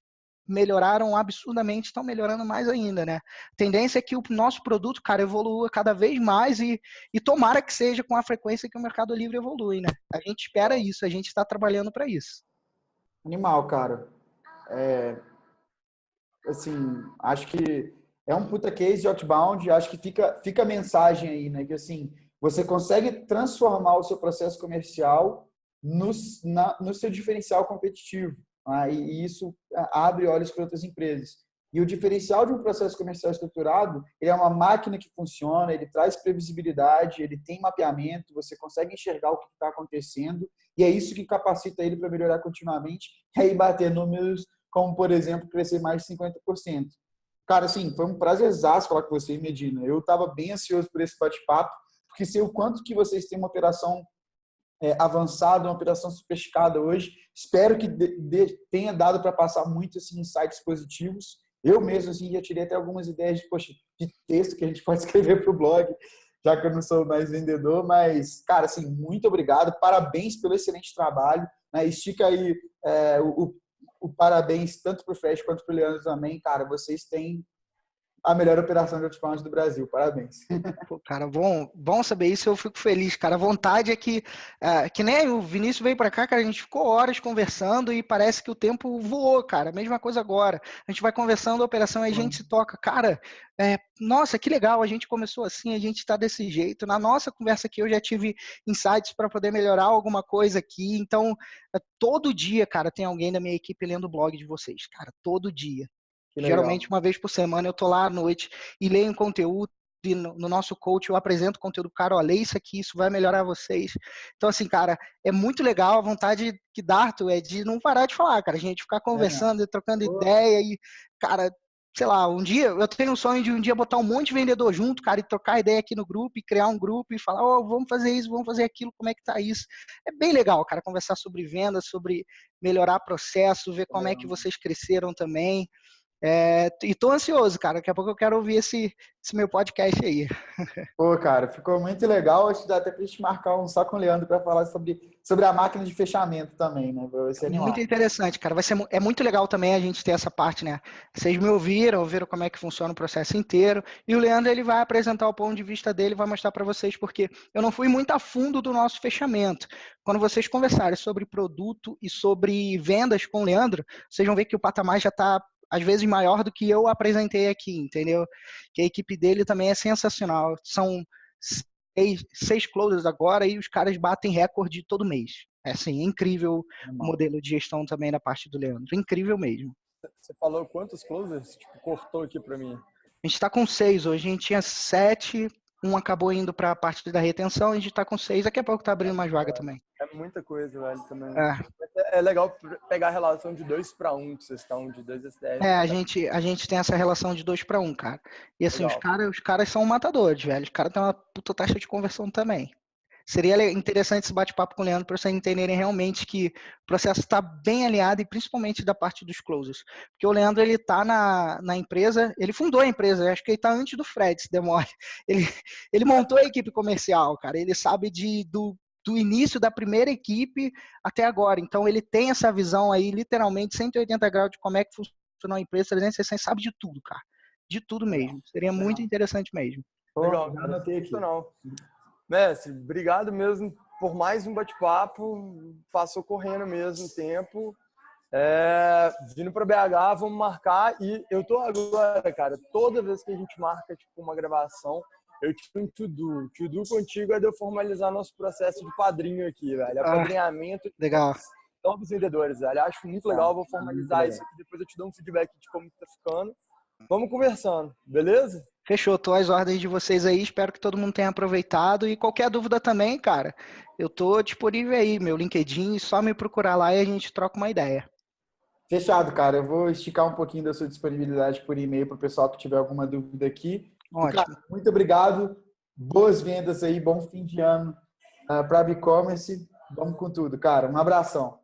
melhoraram absurdamente, estão melhorando mais ainda, né? A tendência é que o nosso produto, cara, evolua cada vez mais e tomara que seja com a frequência que o Mercado Livre evolui, né? A gente espera isso, a gente está trabalhando para isso. Animal, cara. Assim, acho que é um puta case de outbound, acho que fica a mensagem aí, né? Que assim, você consegue transformar o seu processo comercial no seu diferencial competitivo. E isso abre olhos para outras empresas. E o diferencial de um processo comercial estruturado, ele é uma máquina que funciona, ele traz previsibilidade, ele tem mapeamento, você consegue enxergar o que está acontecendo, e é isso que capacita ele para melhorar continuamente e aí bater números como, por exemplo, crescer mais de 50%. Cara, assim, foi um prazerzaço falar com você, Medina. Eu estava bem ansioso por esse bate-papo, porque sei o quanto que vocês têm uma operação avançada, uma operação sofisticada hoje. Espero que tenha dado para passar muitos assim, insights positivos. Eu mesmo, assim, já tirei até algumas ideias de, poxa, de texto que a gente pode escrever para o blog, já que eu não sou mais vendedor. Mas, cara, assim, muito obrigado. Parabéns pelo excelente trabalho. Né? Estica aí o parabéns tanto para o Fred quanto para o Leandro também. Cara, vocês têm a melhor operação de outbound do Brasil. Parabéns. Pô, cara, bom saber isso, eu fico feliz, cara. A vontade é que nem o Vinícius veio pra cá, cara, a gente ficou horas conversando e parece que o tempo voou, cara. Mesma coisa agora. A gente vai conversando, a operação e a gente se toca. Cara, nossa, que legal, a gente começou assim, a gente tá desse jeito. Na nossa conversa aqui eu já tive insights para poder melhorar alguma coisa aqui. Então, todo dia, cara, tem alguém da minha equipe lendo o blog de vocês, cara, todo dia. Geralmente, uma vez por semana, eu tô lá à noite e leio um conteúdo. E no nosso coach eu apresento conteúdo, cara, olha isso aqui, isso vai melhorar vocês. Então, assim, cara, é muito legal, a vontade que dá, Arthur, é de não parar de falar, cara, a gente ficar conversando e trocando ideia e, cara, sei lá, um dia, eu tenho um sonho de um dia botar um monte de vendedor junto, cara, e trocar ideia aqui no grupo, e criar um grupo e falar, vamos fazer isso, vamos fazer aquilo, como é que tá isso. É bem legal, cara, conversar sobre vendas, sobre melhorar processo, ver como é que vocês cresceram também. E tô ansioso, cara. Daqui a pouco eu quero ouvir esse meu podcast aí. Pô, cara, ficou muito legal. Acho que dá até pra gente marcar um só com o Leandro para falar sobre a máquina de fechamento também, né? Vai ser animal. Muito interessante, cara. É muito legal também a gente ter essa parte, né? Vocês me ouviram como é que funciona o processo inteiro. E o Leandro, ele vai apresentar o ponto de vista dele, vai mostrar para vocês, porque eu não fui muito a fundo do nosso fechamento. Quando vocês conversarem sobre produto e sobre vendas com o Leandro, vocês vão ver que o patamar já está às vezes maior do que eu apresentei aqui, entendeu? Que a equipe dele também é sensacional. São 6 closers agora e os caras batem recorde todo mês. É assim, é incrível o modelo de gestão também da parte do Leandro. Incrível mesmo. Você falou quantos closers? Tipo, cortou aqui para mim. A gente está com 6 hoje. A gente tinha 7, um acabou indo para a parte da retenção, a gente está com 6. Daqui a pouco tá abrindo mais vaga também. É muita coisa, velho, também. É legal pegar a relação de 2-1, que vocês estão de 2 SDR. A gente tem essa relação de 2-1, cara. E assim, os caras são matadores, velho. Os caras têm uma puta taxa de conversão também. Seria interessante esse bate-papo com o Leandro para vocês entenderem realmente que o processo está bem alinhado e principalmente da parte dos closers. Porque o Leandro, ele está na empresa, ele fundou a empresa, acho que ele está antes do Fred, se demora. Ele montou a equipe comercial, cara. Ele sabe do início da primeira equipe até agora. Então, ele tem essa visão aí, literalmente, 180 graus de como é que funciona a empresa, 360, sabe de tudo, cara. De tudo mesmo. Seria muito interessante mesmo. Legal, cara. Mestre, obrigado mesmo por mais um bate-papo. Passou correndo mesmo o tempo. Vindo para BH, vamos marcar. E eu tô agora, cara, toda vez que a gente marca tipo, uma gravação, eu tiro um to-do. To-do contigo é de eu formalizar nosso processo de padrinho aqui, velho. Apadrinhamento legal. De novos vendedores, velho. Acho muito legal, vou formalizar isso aqui. Depois eu te dou um feedback de como tá ficando. Vamos conversando, beleza? Fechou, tô às ordens de vocês aí, espero que todo mundo tenha aproveitado e qualquer dúvida também, cara, eu tô disponível aí, meu LinkedIn, só me procurar lá e a gente troca uma ideia. Fechado, cara, eu vou esticar um pouquinho da sua disponibilidade por e-mail para o pessoal que tiver alguma dúvida aqui. Ótimo. Cara, muito obrigado, boas vendas aí, bom fim de ano para e-commerce, vamos com tudo, cara, um abração.